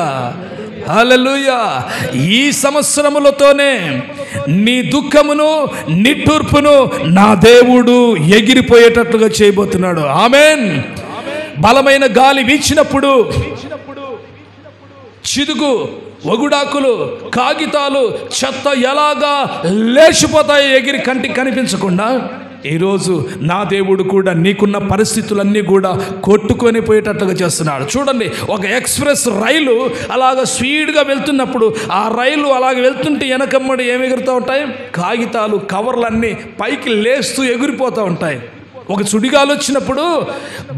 హల్లెలూయా. ఈ సంవత్సరములతోనే నీ దుఃఖమును నిట్టూర్పును నా దేవుడు ఎగిరిపోయేటట్లుగా చేయబోతున్నాడు. ఆమేన్. బలమైన గాలి వీచినప్పుడు చిదుగు, వగుడాకులు, కాగితాలు, చెత్త ఎలాగా లేచిపోతాయి ఎగిరి కంటికి కనిపించకుండా, ఈరోజు నా దేవుడు కూడా నీకున్న పరిస్థితులన్నీ కూడా కొట్టుకొని పోయేటట్లుగా చేస్తున్నాడు. చూడండి, ఒక ఎక్స్ప్రెస్ రైలు అలాగ స్పీడ్గా వెళ్తున్నప్పుడు ఆ రైలు అలాగ వెళ్తుంటే వెనకమ్మడి ఏమి ఎగురుతూ ఉంటాయి, కాగితాలు, కవర్లన్నీ పైకి లేస్తూ ఎగిరిపోతూ ఉంటాయి. ఒక సుడిగాలు వచ్చినప్పుడు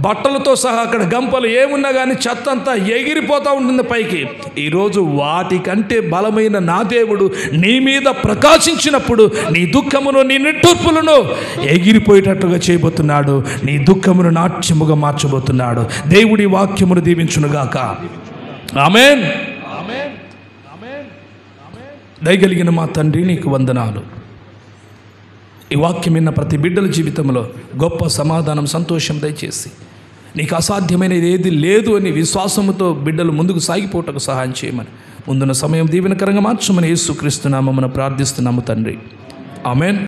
బట్టలతో సహా అక్కడ గంపలు ఏమున్నా కానీ చెత్త అంతా ఎగిరిపోతూ ఉంటుంది పైకి. ఈరోజు వాటికంటే బలమైన నా దేవుడు నీ మీద ప్రకాశించినప్పుడు నీ దుఃఖమును నీ నిట్టూర్పులను ఎగిరిపోయేటట్టుగా చేయబోతున్నాడు. నీ దుఃఖమును నాట్యముగా మార్చబోతున్నాడు. దేవుడి వాక్యమును దీవించునుగాక. ఆమేన్. దయగలిగిన మా తండ్రి నీకు వందనాలు. ఈ వాక్యం విన్న ప్రతి బిడ్డల జీవితంలో గొప్ప సమాధానం, సంతోషం దయచేసి నీకు అసాధ్యమైనది ఏది లేదు అని విశ్వాసముతో బిడ్డలు ముందుకు సాగిపోవటకు సహాయం చేయమని, ముందున్న సమయం దీవెనకరంగా మార్చమని యేసుక్రీస్తు నామమున ప్రార్థిస్తున్నాము తండ్రి. ఆమేన్.